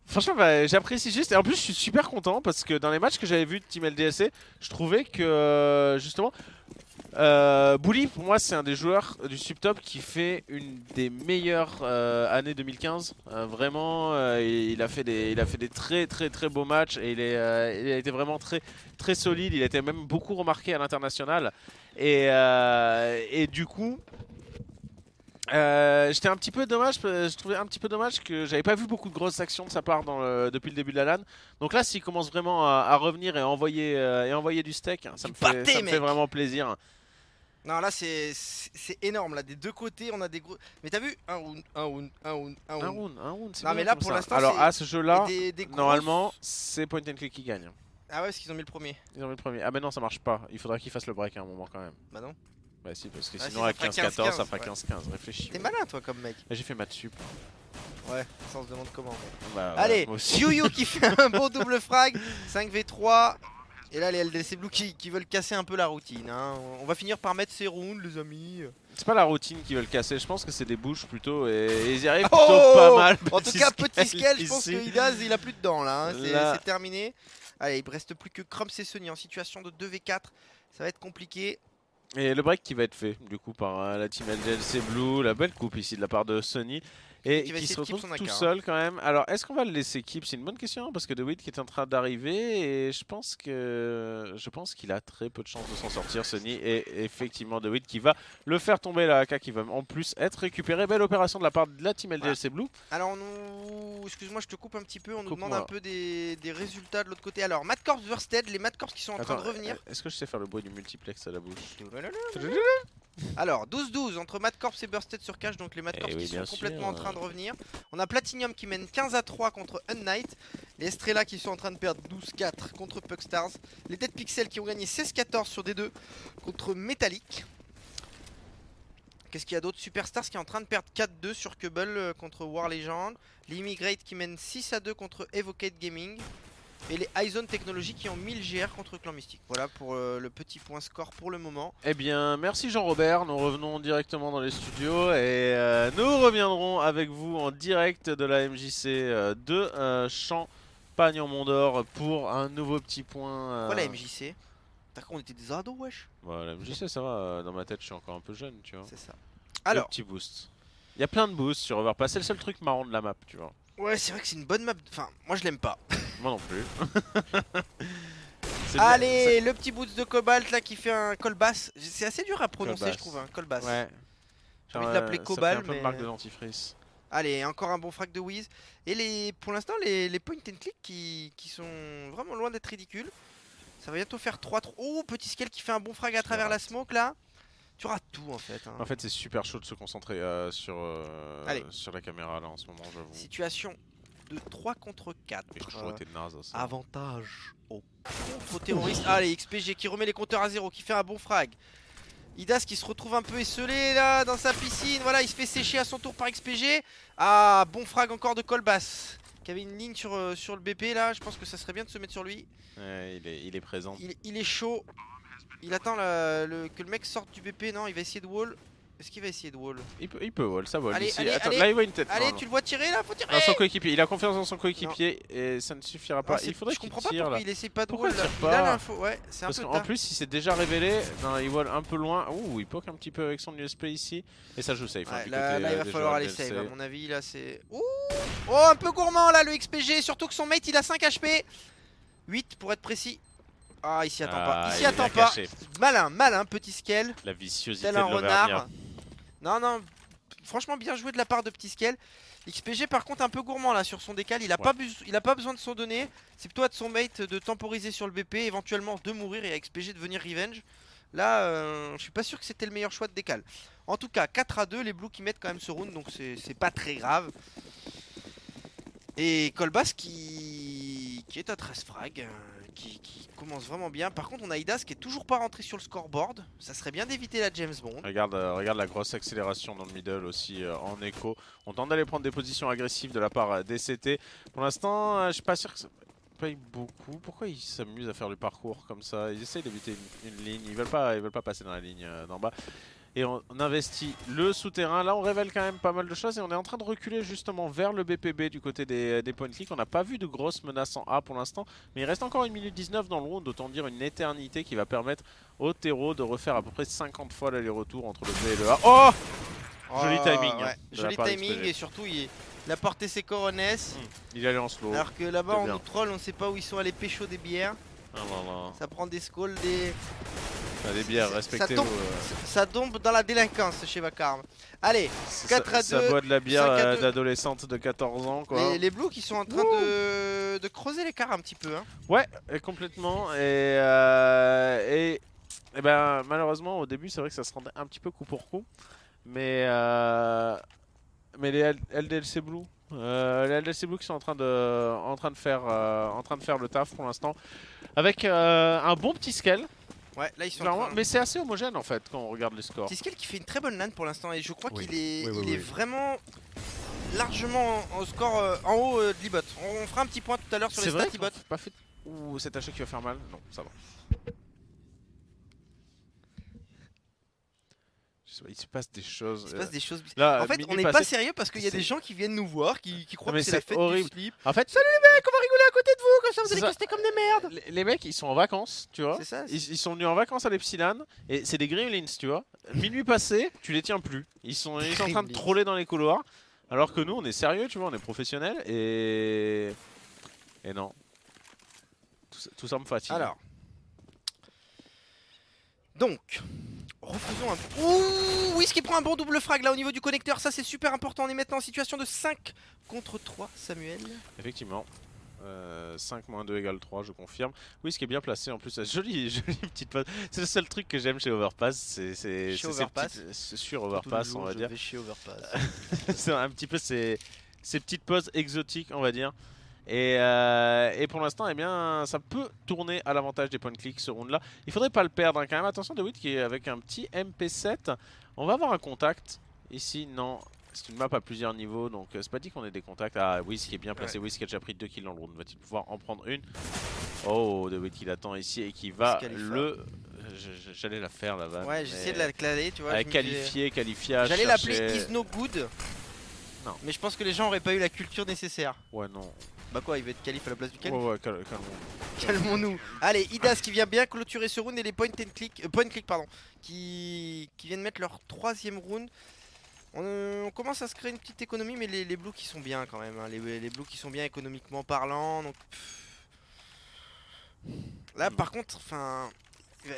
[SPEAKER 2] franchement, bah, j'apprécie juste. Et en plus, je suis super content parce que dans les matchs que j'avais vus de Team LDLC, je trouvais que justement, Bully, pour moi, c'est un des joueurs du subtop qui fait une des meilleures années 2015. Vraiment, il a fait des très très très beaux matchs et il a été vraiment très très solide. Il a été même beaucoup remarqué à l'international. Et du coup. J'étais un petit peu dommage, je trouvais un petit peu dommage que j'avais pas vu beaucoup de grosses actions de sa part depuis le début de la LAN. Donc là, s'il commence vraiment à revenir et envoyer du steak, hein,
[SPEAKER 1] Pâté,
[SPEAKER 2] ça me fait
[SPEAKER 1] mec.
[SPEAKER 2] vraiment plaisir.
[SPEAKER 1] Non, là, c'est énorme. Là, des deux côtés, on a des gros. Mais t'as vu? Un round, un round, un round, un round.
[SPEAKER 2] Un round, c'est
[SPEAKER 1] Non,
[SPEAKER 2] bien
[SPEAKER 1] mais là,
[SPEAKER 2] comme
[SPEAKER 1] pour
[SPEAKER 2] ça.
[SPEAKER 1] l'instant,
[SPEAKER 2] Alors
[SPEAKER 1] c'est.
[SPEAKER 2] à ce jeu-là,
[SPEAKER 1] Des grosses-
[SPEAKER 2] normalement, c'est Point and Click qui gagne.
[SPEAKER 1] Ah ouais, parce qu'ils ont mis le premier.
[SPEAKER 2] Ils ont mis le premier. Ah mais non, ça marche pas. Il faudra qu'ils fassent le break à un moment quand même.
[SPEAKER 1] Bah non.
[SPEAKER 2] Bah si, parce que
[SPEAKER 1] Ah,
[SPEAKER 2] sinon
[SPEAKER 1] si,
[SPEAKER 2] à
[SPEAKER 1] ça fera
[SPEAKER 2] 15-14, ça
[SPEAKER 1] 15-15,
[SPEAKER 2] fera
[SPEAKER 1] ouais.
[SPEAKER 2] 15-15. Réfléchis.
[SPEAKER 1] T'es malin, toi, comme mec.
[SPEAKER 2] J'ai fait maths sup.
[SPEAKER 1] Ouais, ça on se demande comment.
[SPEAKER 2] Bah, ouais,
[SPEAKER 1] Allez,
[SPEAKER 2] moi aussi.
[SPEAKER 1] Yu qui fait un beau double frag. 5v3. Et là, les LDLC Blue qui veulent casser un peu la routine. Hein. On va finir par mettre ces rounds, les amis.
[SPEAKER 2] C'est pas la routine qu'ils veulent casser, je pense que c'est des bouches plutôt et ils y arrivent
[SPEAKER 1] Oh,
[SPEAKER 2] plutôt pas mal.
[SPEAKER 1] en tout cas, petit scale, je pense
[SPEAKER 2] ici.
[SPEAKER 1] que Idaz il a plus de dents là. Hein.
[SPEAKER 2] Là.
[SPEAKER 1] C'est terminé. Allez, il reste plus que Crumbs et Sony en situation de 2v4. Ça va être compliqué.
[SPEAKER 2] Et le break qui va être fait du coup par la team LGLC Blue, la belle coupe ici de la part de Sony. Et
[SPEAKER 1] Qui va
[SPEAKER 2] qui
[SPEAKER 1] essayer
[SPEAKER 2] se
[SPEAKER 1] de keep
[SPEAKER 2] retrouve
[SPEAKER 1] son
[SPEAKER 2] tout
[SPEAKER 1] AK, hein.
[SPEAKER 2] seul quand même. Alors est-ce qu'on va le laisser keep? C'est une bonne question hein, parce que DeWitt qui est en train d'arriver et je pense qu'il a très peu de chances de s'en sortir Sony. Et effectivement DeWitt qui va le faire tomber la AK qui va en plus être récupérée. Belle opération de la part de la team LGLC Blue.
[SPEAKER 1] Alors, excuse-moi, je te coupe un petit peu. On nous demande
[SPEAKER 2] Coupe-moi.
[SPEAKER 1] un peu des résultats de l'autre côté. Alors, Mad Corps Bursted, les Mad Corps qui sont en train de revenir.
[SPEAKER 2] Est-ce que je sais faire le bruit du multiplex à la bouche?
[SPEAKER 1] Alors, 12-12 entre Mad Corps et Bursted sur cache, donc les Mad Corps
[SPEAKER 2] oui,
[SPEAKER 1] qui sont
[SPEAKER 2] bien
[SPEAKER 1] complètement
[SPEAKER 2] sûr.
[SPEAKER 1] en train de revenir. On a Platinum qui mène 15-3 contre Unnight. Les Estrella qui sont en train de perdre 12-4 contre Puckstars. Les Dead Pixels qui ont gagné 16-14 sur D2 contre Metallic. Qu'est-ce qu'il y a d'autre? Superstars qui est en train de perdre 4-2 sur Cubble contre War Legend. Les Immigrate qui mènent 6-2 contre Evocate Gaming. Et les Izone Technologies qui ont 1000 GR contre Clan Mystique. Voilà pour le petit point score pour le moment.
[SPEAKER 2] Eh bien, merci Jean-Robert. Nous revenons directement dans les studios et nous reviendrons avec vous en direct de la MJC de Champagne-en-Mont-d'Or pour un nouveau petit point.
[SPEAKER 1] Voilà MJC. T'as cru qu'on était des ados, wesh?
[SPEAKER 2] Voilà, la MJC, ça va. Dans ma tête, je suis encore un peu jeune, tu vois.
[SPEAKER 1] C'est ça.
[SPEAKER 2] Le
[SPEAKER 1] Alors,
[SPEAKER 2] petit boost. Il y a plein de boosts sur Overpass. C'est le seul truc marrant de la map, tu vois.
[SPEAKER 1] ouais, c'est vrai que c'est une bonne map. Enfin, moi je l'aime pas.
[SPEAKER 2] Moi non plus. C'est bien,
[SPEAKER 1] Allez, le petit boost de Cobalt là qui fait un colbass. C'est assez dur à prononcer,
[SPEAKER 2] Colbass.
[SPEAKER 1] je trouve, un colbass.
[SPEAKER 2] ouais.
[SPEAKER 1] J'ai envie de l'appeler
[SPEAKER 2] Ça
[SPEAKER 1] Cobalt,
[SPEAKER 2] fait un peu
[SPEAKER 1] mais-
[SPEAKER 2] de marque de dentifrice.
[SPEAKER 1] Allez, encore un bon frag de Wiz. Et pour l'instant, les point and click qui sont vraiment loin d'être ridicules. Ça va bientôt faire 3-3. Oh, petit scale qui fait un bon frag à travers la smoke là. Tu rates tout en fait. Hein.
[SPEAKER 2] En fait, c'est super chaud de se concentrer
[SPEAKER 1] Allez.
[SPEAKER 2] sur la caméra là en ce moment, j'avoue.
[SPEAKER 1] Situation de 3 contre 4.
[SPEAKER 2] Et toujours été naze ça.
[SPEAKER 1] Avantage au contre-terroriste. Allez, XPG qui remet les compteurs à zéro, qui fait un bon frag. Idas qui se retrouve un peu esselé là dans sa piscine. Voilà, il se fait sécher à son tour par XPG. Ah, bon frag encore de Colbass. Qui avait une ligne sur le BP là. Je pense que ça serait bien de se mettre sur lui.
[SPEAKER 2] Ouais, il est présent.
[SPEAKER 1] Il est chaud. Il attend que le mec sorte du BP. Non, il va essayer de wall. Est-ce qu'il va essayer de wall?
[SPEAKER 2] Il peut wall, ça vole
[SPEAKER 1] Allez,
[SPEAKER 2] ici.
[SPEAKER 1] allez,
[SPEAKER 2] Attends,
[SPEAKER 1] allez.
[SPEAKER 2] là il voit une tête.
[SPEAKER 1] Allez,
[SPEAKER 2] Non,
[SPEAKER 1] tu le vois tirer là? Faut tirer!
[SPEAKER 2] non, son coéquipier, il a confiance dans son coéquipier et ça ne suffira pas.
[SPEAKER 1] Ah,
[SPEAKER 2] Il faudrait
[SPEAKER 1] je
[SPEAKER 2] qu'il
[SPEAKER 1] comprends pas
[SPEAKER 2] tire
[SPEAKER 1] pourquoi
[SPEAKER 2] là.
[SPEAKER 1] il essaye pas de
[SPEAKER 2] Pourquoi
[SPEAKER 1] wall
[SPEAKER 2] il
[SPEAKER 1] là.
[SPEAKER 2] tire
[SPEAKER 1] Il a
[SPEAKER 2] pas
[SPEAKER 1] l'info, ouais, c'est un
[SPEAKER 2] Parce
[SPEAKER 1] peu
[SPEAKER 2] qu'en
[SPEAKER 1] tard.
[SPEAKER 2] plus il s'est déjà révélé, non, il vole un peu loin. Ouh, il poke un petit peu avec son USP ici. Et ça joue safe. hein,
[SPEAKER 1] Ouais,
[SPEAKER 2] du
[SPEAKER 1] là,
[SPEAKER 2] côté,
[SPEAKER 1] là, il va
[SPEAKER 2] des
[SPEAKER 1] falloir
[SPEAKER 2] joueurs
[SPEAKER 1] aller
[SPEAKER 2] LGLC.
[SPEAKER 1] save à mon avis là c'est... Ouh, oh, un peu gourmand là le XPG, surtout que son mate il a 5 HP. 8 pour être précis. Ah, il s'y attend pas, il s'y
[SPEAKER 2] il
[SPEAKER 1] attend
[SPEAKER 2] l'a
[SPEAKER 1] pas.
[SPEAKER 2] caché.
[SPEAKER 1] Malin, petit scale.
[SPEAKER 2] La viciosité
[SPEAKER 1] Tel
[SPEAKER 2] de
[SPEAKER 1] un
[SPEAKER 2] l'Auvergnat.
[SPEAKER 1] renard. Non, franchement bien joué de la part de petit scale. XPG par contre un peu gourmand là sur son décal, il a, il a pas besoin de s'en donner. C'est plutôt à son mate de temporiser sur le BP, éventuellement de mourir et à XPG de venir revenge. Là, je suis pas sûr que c'était le meilleur choix de décal. En tout cas, 4-2, les Blues qui mettent quand même ce round, donc c'est pas très grave. Et Colbass qui est à 13 frags, qui commence vraiment bien. Par contre, on a Idas qui est toujours pas rentré sur le scoreboard. Ça serait bien d'éviter la James Bond.
[SPEAKER 2] Regarde la grosse accélération dans le middle aussi en écho. On tente d'aller prendre des positions agressives de la part d'ECT. Pour l'instant, je suis pas sûr que ça paye beaucoup. Pourquoi ils s'amusent à faire du parcours comme ça? Ils essayent d'éviter une ligne. Ils veulent pas passer dans la ligne d'en bas. et on investit le souterrain. Là, on révèle quand même pas mal de choses et on est en train de reculer justement vers le BPB du côté des point and click. On n'a pas vu de grosses menaces en A pour l'instant, mais il reste encore 1 minute 19 dans le round, autant dire une éternité qui va permettre au terreau de refaire à peu près 50 fois l'aller-retour entre le B et le A. Oh, joli timing.
[SPEAKER 1] Ouais.
[SPEAKER 2] De la
[SPEAKER 1] Joli
[SPEAKER 2] part
[SPEAKER 1] timing
[SPEAKER 2] d'XPG.
[SPEAKER 1] et surtout il a porté ses coronesses.
[SPEAKER 2] Il allait en slow.
[SPEAKER 1] Alors que là-bas
[SPEAKER 2] c'est
[SPEAKER 1] on
[SPEAKER 2] bien.
[SPEAKER 1] nous troll, on sait pas où ils sont allés pécho des bières.
[SPEAKER 2] Ah, non.
[SPEAKER 1] Ça prend des skulls, des...
[SPEAKER 2] Ah, des bières,
[SPEAKER 1] ça
[SPEAKER 2] respectez-vous.
[SPEAKER 1] tombe, ça tombe dans la délinquance chez Vacarme. Allez, 4 à 2.
[SPEAKER 2] Ça boit de la bière
[SPEAKER 1] 5 à 2.
[SPEAKER 2] d'adolescente de 14 ans quoi.
[SPEAKER 1] Les Blues qui sont en train de creuser l'écart un petit peu. Hein.
[SPEAKER 2] Ouais, et complètement. Et ben malheureusement au début c'est vrai que ça se rendait un petit peu coup pour coup. Mais les LDLC Blue. Les LDLC Blue qui sont en train de faire le taf pour l'instant. Avec un bon petit scale.
[SPEAKER 1] Ouais, là ils sont
[SPEAKER 2] Clairement,
[SPEAKER 1] en train...
[SPEAKER 2] mais c'est assez homogène en fait quand on regarde les scores.
[SPEAKER 1] T-Scale qui fait une très bonne LAN pour l'instant et je crois
[SPEAKER 2] Oui.
[SPEAKER 1] qu'il est,
[SPEAKER 2] Oui,
[SPEAKER 1] il est vraiment largement en score en haut de l'e-bot. On fera un petit point tout à l'heure sur les
[SPEAKER 2] C'est
[SPEAKER 1] stats
[SPEAKER 2] vrai
[SPEAKER 1] e-bot.
[SPEAKER 2] qu'on pas fait. Ouh, cet achat qui va faire mal. Non, ça va. Je sais pas, il se passe des choses.
[SPEAKER 1] Il se passe des choses.
[SPEAKER 2] Là,
[SPEAKER 1] En fait,
[SPEAKER 2] mini
[SPEAKER 1] on n'est
[SPEAKER 2] passé-
[SPEAKER 1] pas sérieux parce qu'il y a des gens qui viennent nous voir, qui croient
[SPEAKER 2] mais
[SPEAKER 1] que c'est la
[SPEAKER 2] c'est
[SPEAKER 1] fête
[SPEAKER 2] horrible.
[SPEAKER 1] du slip.
[SPEAKER 2] En fait,
[SPEAKER 1] Salut les mecs, on va rigoler à côté de vous, comme ça vous
[SPEAKER 2] C'est
[SPEAKER 1] allez
[SPEAKER 2] ça.
[SPEAKER 1] rester comme des merdes.
[SPEAKER 2] les mecs, ils sont en vacances, tu vois.
[SPEAKER 1] C'est ça.
[SPEAKER 2] Ils sont venus en vacances à l'Epsilon et c'est des gremlins, tu vois. Minuit passé, tu les tiens plus. Ils sont en train de
[SPEAKER 1] Gremlins.
[SPEAKER 2] troller dans les couloirs. Alors que nous, on est sérieux, tu vois, on est professionnels et non. Tout ça me fatigue.
[SPEAKER 1] Alors. Donc. Refaisons un... Ouh, Whis qui prend un bon double frag là au niveau du connecteur, ça c'est super important, on est maintenant en situation de 5 contre 3, Samuel.
[SPEAKER 2] Effectivement. 5 moins 2 égale 3, je confirme. Oui, ce qui est bien placé en plus, jolie petite passe. C'est le seul truc que j'aime chez Overpass, c'est ces
[SPEAKER 1] Overpass.
[SPEAKER 2] petites- sur Overpass, on va dire.
[SPEAKER 1] Chez Overpass.
[SPEAKER 2] C'est un petit peu ces petites pauses exotiques, on va dire. Et pour l'instant, eh bien, ça peut tourner à l'avantage des point click ce round là. Il faudrait pas le perdre hein, quand même. Attention, DeWitt qui est avec un petit MP7. On va avoir un contact. Ici, non. C'est une map à plusieurs niveaux, donc c'est pas dit qu'on ait des contacts. Ah, Whis qui est bien placé. Whis qui a déjà pris 2 kills dans le round. Va-t-il pouvoir en prendre une? Oh, DeWitt qui l'attend ici et qui va le... J'allais la faire la vanne.
[SPEAKER 1] Ouais, j'essaie de la claler, tu vois. je me
[SPEAKER 2] Qualifier, qualifiage.
[SPEAKER 1] J'allais l'appeler
[SPEAKER 2] chercher-
[SPEAKER 1] Is No Good.
[SPEAKER 2] Non.
[SPEAKER 1] Mais je pense que les gens auraient pas eu la culture nécessaire.
[SPEAKER 2] Ouais, non.
[SPEAKER 1] Bah quoi, il va être qualif à la place du qualif.
[SPEAKER 2] Ouais, calme-moi.
[SPEAKER 1] Calmons-nous. Allez, Idas qui vient bien clôturer ce round et les point click pardon, qui viennent mettre leur 3ème round. On commence à se créer une petite économie, mais les Blues qui sont bien quand même. Hein. Les Blues qui sont bien économiquement parlant. Donc, là, par contre, enfin,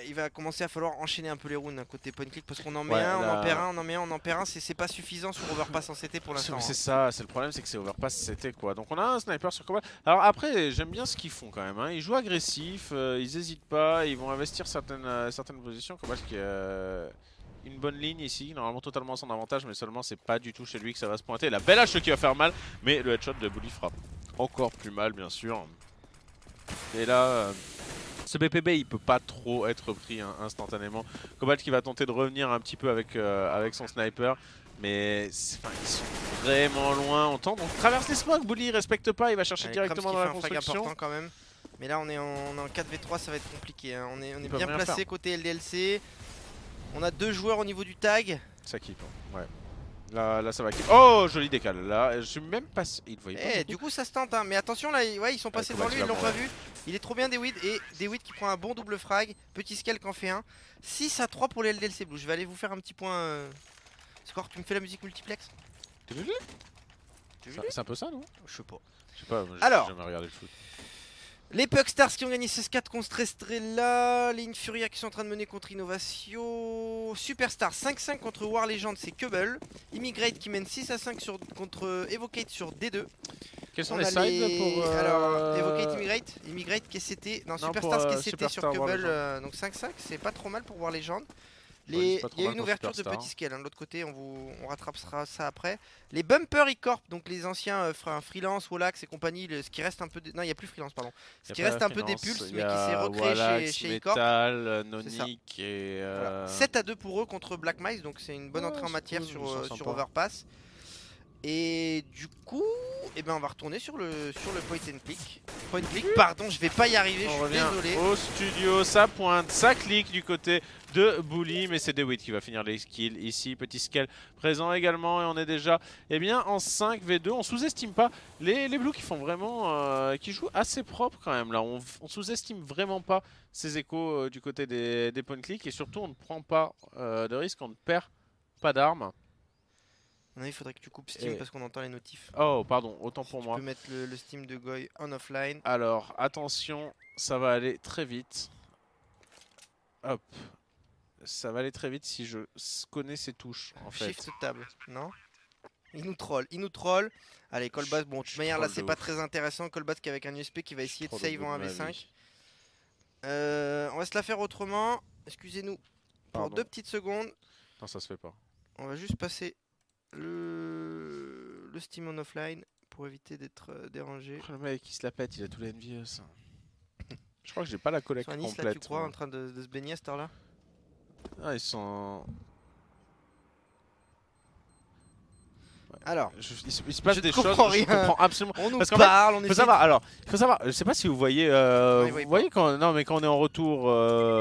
[SPEAKER 1] il va commencer à falloir enchaîner un peu les rounds côté point click parce qu'on en met
[SPEAKER 2] Ouais,
[SPEAKER 1] un, on
[SPEAKER 2] là-
[SPEAKER 1] en perd un, on en met un, on en perd un. C'est pas suffisant sur Overpass en CT pour l'instant.
[SPEAKER 2] C'est
[SPEAKER 1] Hein.
[SPEAKER 2] ça, c'est le problème, c'est que c'est Overpass c'était quoi. Donc on a un sniper sur Cobalt. Alors après, j'aime bien ce qu'ils font quand même. Hein. Ils jouent agressif, ils hésitent pas, ils vont investir certaines positions. Cobalt qui a une bonne ligne ici, normalement totalement à son avantage, mais seulement c'est pas du tout chez lui que ça va se pointer. La belle hache qui va faire mal, mais le headshot de Bully frappe encore plus mal, bien sûr. Et là. Ce BPB il peut pas trop être pris hein, instantanément. Cobalt qui va tenter de revenir un petit peu avec son sniper. Mais ils sont vraiment loin. On tente, on traverse les smokes. Bully il respecte pas, il va chercher
[SPEAKER 1] Allez,
[SPEAKER 2] directement
[SPEAKER 1] Krams qui
[SPEAKER 2] dans la
[SPEAKER 1] fait un frag
[SPEAKER 2] construction.
[SPEAKER 1] important quand même. Mais là on est en 4v3, ça va être compliqué. Hein. On est
[SPEAKER 2] Ils peuvent
[SPEAKER 1] bien
[SPEAKER 2] rien
[SPEAKER 1] placé
[SPEAKER 2] faire.
[SPEAKER 1] côté LDLC. On a 2 joueurs au niveau du tag.
[SPEAKER 2] Ça kill. Ouais. Là ça va kill. Oh joli décal. Là je suis même pas. Il voyait pas.
[SPEAKER 1] Eh,
[SPEAKER 2] beaucoup.
[SPEAKER 1] du coup ça se tente hein. Mais attention là, ouais, ils sont passés devant
[SPEAKER 2] Cobalt,
[SPEAKER 1] lui,
[SPEAKER 2] il
[SPEAKER 1] ils
[SPEAKER 2] va
[SPEAKER 1] l'ont pas
[SPEAKER 2] mourir.
[SPEAKER 1] vu. Il est trop bien DeWitt et DeWitt qui prend un bon double frag. Petit scale qui en fait un. 6 à 3 pour les LDLC Blue. Je vais aller vous faire un petit point. Score, tu me fais la musique multiplex?
[SPEAKER 2] T'as vu? C'est un peu ça non?
[SPEAKER 1] Je sais pas.
[SPEAKER 2] Je sais pas, moi, j'ai
[SPEAKER 1] Alors.
[SPEAKER 2] jamais regardé le foot.
[SPEAKER 1] Les Puckstars qui ont gagné 16-4 contre Estrella. Les Infuria qui sont en train de mener contre Innovation. Superstar 5-5 contre War Legend, c'est Keubel. Immigrate qui mène 6-5 contre Evocate sur D2.
[SPEAKER 2] Quels sont
[SPEAKER 1] On
[SPEAKER 2] les
[SPEAKER 1] a
[SPEAKER 2] sides pour.
[SPEAKER 1] Alors, Evocate Immigrate. Immigrate qui est CT. Non,
[SPEAKER 2] Non,
[SPEAKER 1] Superstars
[SPEAKER 2] pour,
[SPEAKER 1] qui est CT
[SPEAKER 2] Superstar,
[SPEAKER 1] sur
[SPEAKER 2] War
[SPEAKER 1] Keubel.
[SPEAKER 2] Legend.
[SPEAKER 1] Donc 5-5, c'est pas trop mal pour War Legend.
[SPEAKER 2] Ouais, c'est pas trop
[SPEAKER 1] Il y a
[SPEAKER 2] mal
[SPEAKER 1] une
[SPEAKER 2] pour
[SPEAKER 1] ouverture de
[SPEAKER 2] Superstar.
[SPEAKER 1] petit scale, hein. De l'autre côté on rattrapera ça après. Les Bumper E-Corp, donc les anciens freelance, Wolax et compagnie, ce qui reste un peu... Non, il n'y a plus freelance, pardon. Ce qui reste un peu des pulses, mais qui s'est recréé chez E-Corp.
[SPEAKER 2] Metal, Nonic et...
[SPEAKER 1] Voilà. 7 à 2 pour eux contre Black Mice, donc c'est une bonne
[SPEAKER 2] Ouais,
[SPEAKER 1] entrée en
[SPEAKER 2] c'est
[SPEAKER 1] matière
[SPEAKER 2] cool, je me sens
[SPEAKER 1] sur
[SPEAKER 2] sympa.
[SPEAKER 1] Overpass. Et du coup, eh ben on va retourner sur le point and click. Point click, pardon, je vais pas y arriver, je
[SPEAKER 2] On
[SPEAKER 1] suis
[SPEAKER 2] revient
[SPEAKER 1] désolé.
[SPEAKER 2] au studio, ça pointe, ça clique du côté de Bully, mais c'est DeWitt qui va finir les kills ici. Petit scale présent également et on est déjà bien, en 5v2. On sous-estime pas les Blues qui font vraiment, qui jouent assez propre quand même là. On sous-estime vraiment pas ces échos du côté des point click et surtout on ne prend pas de risque, on ne perd pas d'armes.
[SPEAKER 1] Non, il faudrait que tu coupes Steam
[SPEAKER 2] Et-
[SPEAKER 1] parce qu'on entend les notifs.
[SPEAKER 2] Oh pardon, autant
[SPEAKER 1] Si
[SPEAKER 2] pour
[SPEAKER 1] tu
[SPEAKER 2] moi.
[SPEAKER 1] peux mettre le Steam de Goy en offline.
[SPEAKER 2] Alors attention, ça va aller très vite. Hop. Ça va aller très vite si je connais ces touches en fait.
[SPEAKER 1] Shift table, non? Il nous troll, il nous troll. Allez, Colbass, bon, de toute manière là
[SPEAKER 2] troll
[SPEAKER 1] c'est
[SPEAKER 2] de
[SPEAKER 1] pas
[SPEAKER 2] ouf.
[SPEAKER 1] très intéressant. Colbass qui est avec un USP qui va essayer de
[SPEAKER 2] Trop
[SPEAKER 1] save
[SPEAKER 2] bout
[SPEAKER 1] en
[SPEAKER 2] de ma
[SPEAKER 1] 1v5.
[SPEAKER 2] vie.
[SPEAKER 1] On va se la faire autrement. Excusez-nous pour
[SPEAKER 2] Pardon.
[SPEAKER 1] 2 petites secondes.
[SPEAKER 2] Non, ça se fait pas.
[SPEAKER 1] On va juste passer le Steam en offline pour éviter d'être dérangé.
[SPEAKER 2] Oh, le mec il se la pète, il a tous les envieux. Je crois que j'ai pas la
[SPEAKER 1] Ils
[SPEAKER 2] collecte
[SPEAKER 1] sont à Nice là,
[SPEAKER 2] complète.
[SPEAKER 1] tu crois,
[SPEAKER 2] moi.
[SPEAKER 1] en train de se baigner à cette heure-là?
[SPEAKER 2] Ah, ils sont.
[SPEAKER 1] Alors,
[SPEAKER 2] Il se passe
[SPEAKER 1] je
[SPEAKER 2] des
[SPEAKER 1] ne
[SPEAKER 2] choses.
[SPEAKER 1] comprends
[SPEAKER 2] Je
[SPEAKER 1] rien.
[SPEAKER 2] comprends absolument.
[SPEAKER 1] on nous
[SPEAKER 2] Parce qu'en fait,
[SPEAKER 1] parle, on
[SPEAKER 2] Faut
[SPEAKER 1] essaie
[SPEAKER 2] savoir, alors, il faut savoir, je sais pas si vous voyez,
[SPEAKER 1] ils voient
[SPEAKER 2] vous voyez quand, non mais quand on est en retour,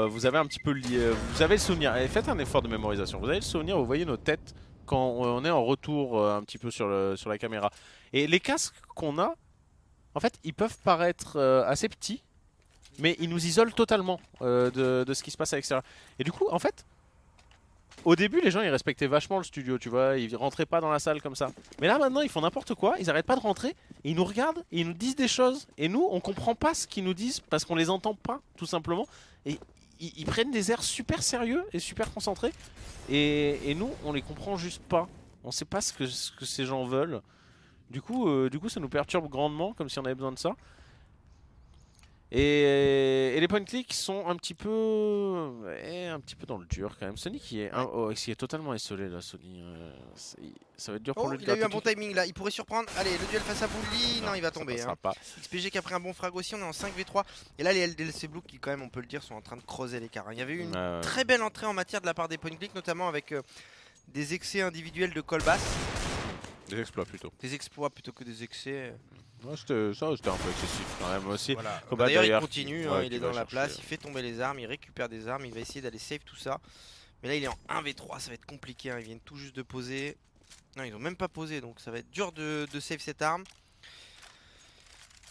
[SPEAKER 2] vous avez un petit peu vous avez le souvenir, et faites un effort de mémorisation, vous avez le souvenir, vous voyez nos têtes quand on est en retour un petit peu sur la caméra. Et les casques qu'on a, en fait, ils peuvent paraître assez petits, mais ils nous isolent totalement de ce qui se passe à l'extérieur. Et du coup, en fait, au début, les gens ils respectaient vachement le studio, tu vois, ils rentraient pas dans la salle comme ça. Mais là maintenant, ils font n'importe quoi, ils arrêtent pas de rentrer, et ils nous regardent, et ils nous disent des choses, et nous, on comprend pas ce qu'ils nous disent parce qu'on les entend pas, tout simplement. Et ils prennent des airs super sérieux et super concentrés, et nous, on les comprend juste pas. On sait pas ce que ces gens veulent. Du coup, ça nous perturbe grandement, comme si on avait besoin de ça. Et les point click sont un petit peu dans le dur quand même. Sony qui est totalement isolé là, Sony. Ça va être dur pour
[SPEAKER 1] Oh,
[SPEAKER 2] lui de
[SPEAKER 1] il a eu
[SPEAKER 2] gratter
[SPEAKER 1] un bon timing là, il pourrait surprendre. Allez, le duel face à Bully, non, il va
[SPEAKER 2] ça
[SPEAKER 1] tomber.
[SPEAKER 2] passera
[SPEAKER 1] Hein.
[SPEAKER 2] pas.
[SPEAKER 1] XPG qui a pris un bon frag aussi, on est en 5v3. Et là, les LDLC Blue qui, quand même, on peut le dire, sont en train de creuser l'écart. Hein. Il y avait eu une très belle entrée en matière de la part des point click, notamment avec des excès individuels de Colbass.
[SPEAKER 2] Des exploits plutôt.
[SPEAKER 1] Des exploits plutôt que des excès.
[SPEAKER 2] Ouais, c'était un peu excessif quand même aussi.
[SPEAKER 1] Voilà.
[SPEAKER 2] Combat
[SPEAKER 1] D'ailleurs, il
[SPEAKER 2] derrière
[SPEAKER 1] continue,
[SPEAKER 2] qui-
[SPEAKER 1] hein,
[SPEAKER 2] ouais,
[SPEAKER 1] il
[SPEAKER 2] qui
[SPEAKER 1] est
[SPEAKER 2] va
[SPEAKER 1] dans la
[SPEAKER 2] chercher.
[SPEAKER 1] place, il fait tomber les armes, il récupère des armes, il va essayer d'aller save tout ça. Mais là, il est en 1v3, ça va être compliqué, hein, ils viennent tout juste de poser. Non, ils ont même pas posé, donc ça va être dur de save cette arme.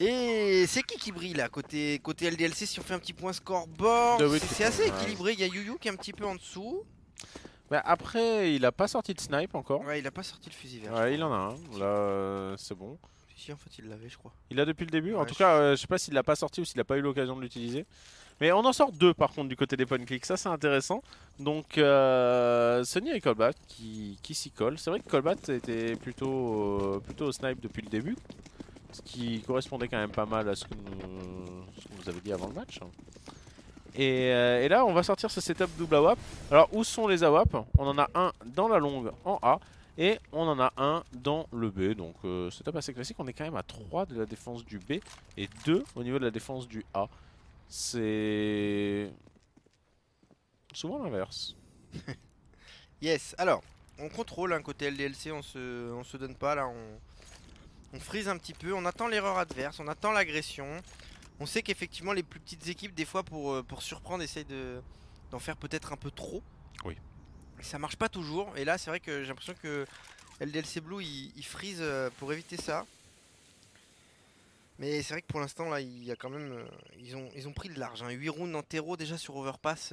[SPEAKER 1] Et c'est qui brille là, côté LDLC, si on fait un petit point scoreboard,
[SPEAKER 2] DeWitt
[SPEAKER 1] c'est
[SPEAKER 2] qui
[SPEAKER 1] assez
[SPEAKER 2] prend, ouais.
[SPEAKER 1] équilibré, il y a Yuyu qui est un petit peu en dessous.
[SPEAKER 2] Mais après, il a pas sorti de snipe encore.
[SPEAKER 1] Ouais, il a pas sorti le fusil vert.
[SPEAKER 2] Ouais, il en a un. Là, c'est bon.
[SPEAKER 1] Si, en fait, il l'avait, je crois.
[SPEAKER 2] Il a depuis le début. En
[SPEAKER 1] Ouais,
[SPEAKER 2] tout cas, je sais pas s'il l'a pas sorti ou s'il a pas eu l'occasion de l'utiliser. Mais on en sort deux par contre du côté des point click. Ça, c'est intéressant. Donc, Sony et Colbat qui s'y collent. C'est vrai que Colbat était plutôt au snipe depuis le début. Ce qui correspondait quand même pas mal à ce que vous avez dit avant le match. Et là, on va sortir ce setup double AWP. Alors, où sont les AWP? On en a un dans la longue en A. Et on en a un dans le B, donc setup assez classique. On est quand même à 3 de la défense du B et 2 au niveau de la défense du A. C'est souvent l'inverse.
[SPEAKER 1] Yes, alors, on contrôle un côté LDLC, on se donne pas là, on freeze un petit peu, on attend l'erreur adverse, on attend l'agression. On sait qu'effectivement les plus petites équipes des fois pour surprendre essayent d'en faire peut-être un peu trop.
[SPEAKER 2] Oui.
[SPEAKER 1] Et ça marche pas toujours, et là c'est vrai que j'ai l'impression que LDLC Blue il freeze pour éviter ça. Mais c'est vrai que pour l'instant là il y a quand même ils ont pris de large, hein. 8 rounds en terreau déjà sur Overpass,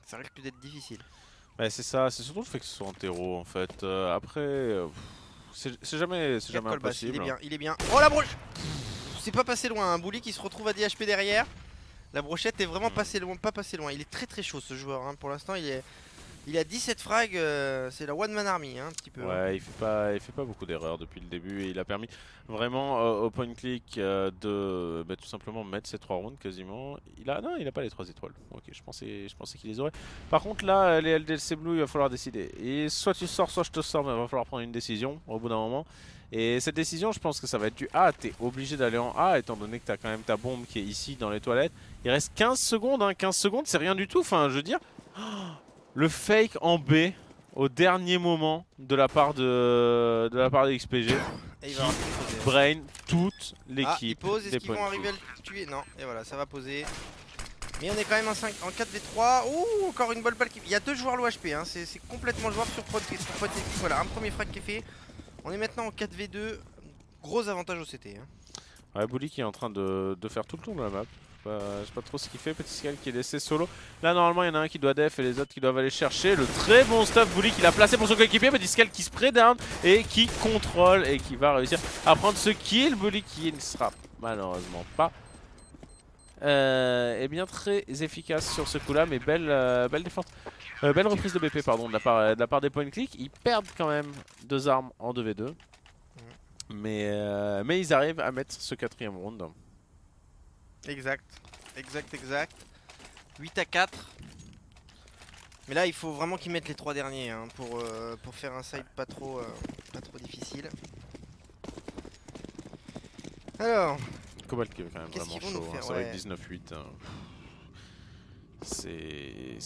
[SPEAKER 1] ça risque d'être difficile.
[SPEAKER 2] Ouais, c'est ça, c'est surtout le fait que ce soit en terreau en fait. Après, c'est jamais
[SPEAKER 1] Colbass,
[SPEAKER 2] impossible.
[SPEAKER 1] il est bien. Oh la broche, c'est pas passé loin, un Bully qui se retrouve à 10 HP derrière. La brochette est vraiment passée loin, pas passé loin. Il est très chaud ce joueur, hein. Pour l'instant il a 17 frags, c'est la one man army, hein, un petit peu.
[SPEAKER 2] Ouais, il fait pas beaucoup d'erreurs depuis le début et il a permis vraiment au point click de tout simplement mettre ses 3 rounds quasiment. Non, il a pas les 3 étoiles. Ok, je pensais qu'il les aurait. Par contre là, les LDLC Blue, il va falloir décider. Et soit tu sors, soit je te sors, mais il va falloir prendre une décision au bout d'un moment. Et cette décision, je pense que ça va être du A. T'es obligé d'aller en A étant donné que t'as quand même ta bombe qui est ici dans les toilettes. Il reste 15 secondes, hein. 15 secondes, c'est rien du tout. Enfin, je veux dire, le fake en B. au dernier moment de la part de XPG.
[SPEAKER 1] Et il va avoir posé.
[SPEAKER 2] Brain toute
[SPEAKER 1] Ah, il
[SPEAKER 2] l'équipe
[SPEAKER 1] pose, est-ce
[SPEAKER 2] des
[SPEAKER 1] qu'ils vont
[SPEAKER 2] Point
[SPEAKER 1] arriver à
[SPEAKER 2] Click.
[SPEAKER 1] le tuer? Non, et voilà, ça va poser. Mais on est quand même en 4v3. Ouh, encore une balle qui... Il y a 2 joueurs l'OHP, hein. C'est complètement jouable sur Point Click. Voilà, un premier frag qui est fait. On est maintenant en 4v2. Gros avantage au CT. Hein.
[SPEAKER 2] Ouais, Bully qui est en train de faire tout le tour de la map. Je sais pas trop ce qu'il fait. Petit Skull qui est laissé solo. Là, normalement, il y en a un qui doit def et les autres qui doivent aller chercher. Le très bon stuff Bully qu'il a placé pour son coéquipier. Petit Skull qui spray down et qui contrôle et qui va réussir à prendre ce kill. Bully qui ne sera malheureusement pas bien très efficace sur ce coup-là. Mais belle défense. Belle reprise de BP pardon, de la part des Point Click. Ils perdent quand même 2 armes en 2v2. Mais ils arrivent à mettre ce 4ème round.
[SPEAKER 1] Exact. 8-4. Mais là, il faut vraiment qu'ils mettent les 3 derniers hein, pour faire un side pas trop difficile. Alors,
[SPEAKER 2] Cobalt qui est quand même
[SPEAKER 1] qu'est-ce
[SPEAKER 2] vraiment
[SPEAKER 1] qu'ils vont nous
[SPEAKER 2] chaud.
[SPEAKER 1] faire,
[SPEAKER 2] C'est vrai que 19-8. C'est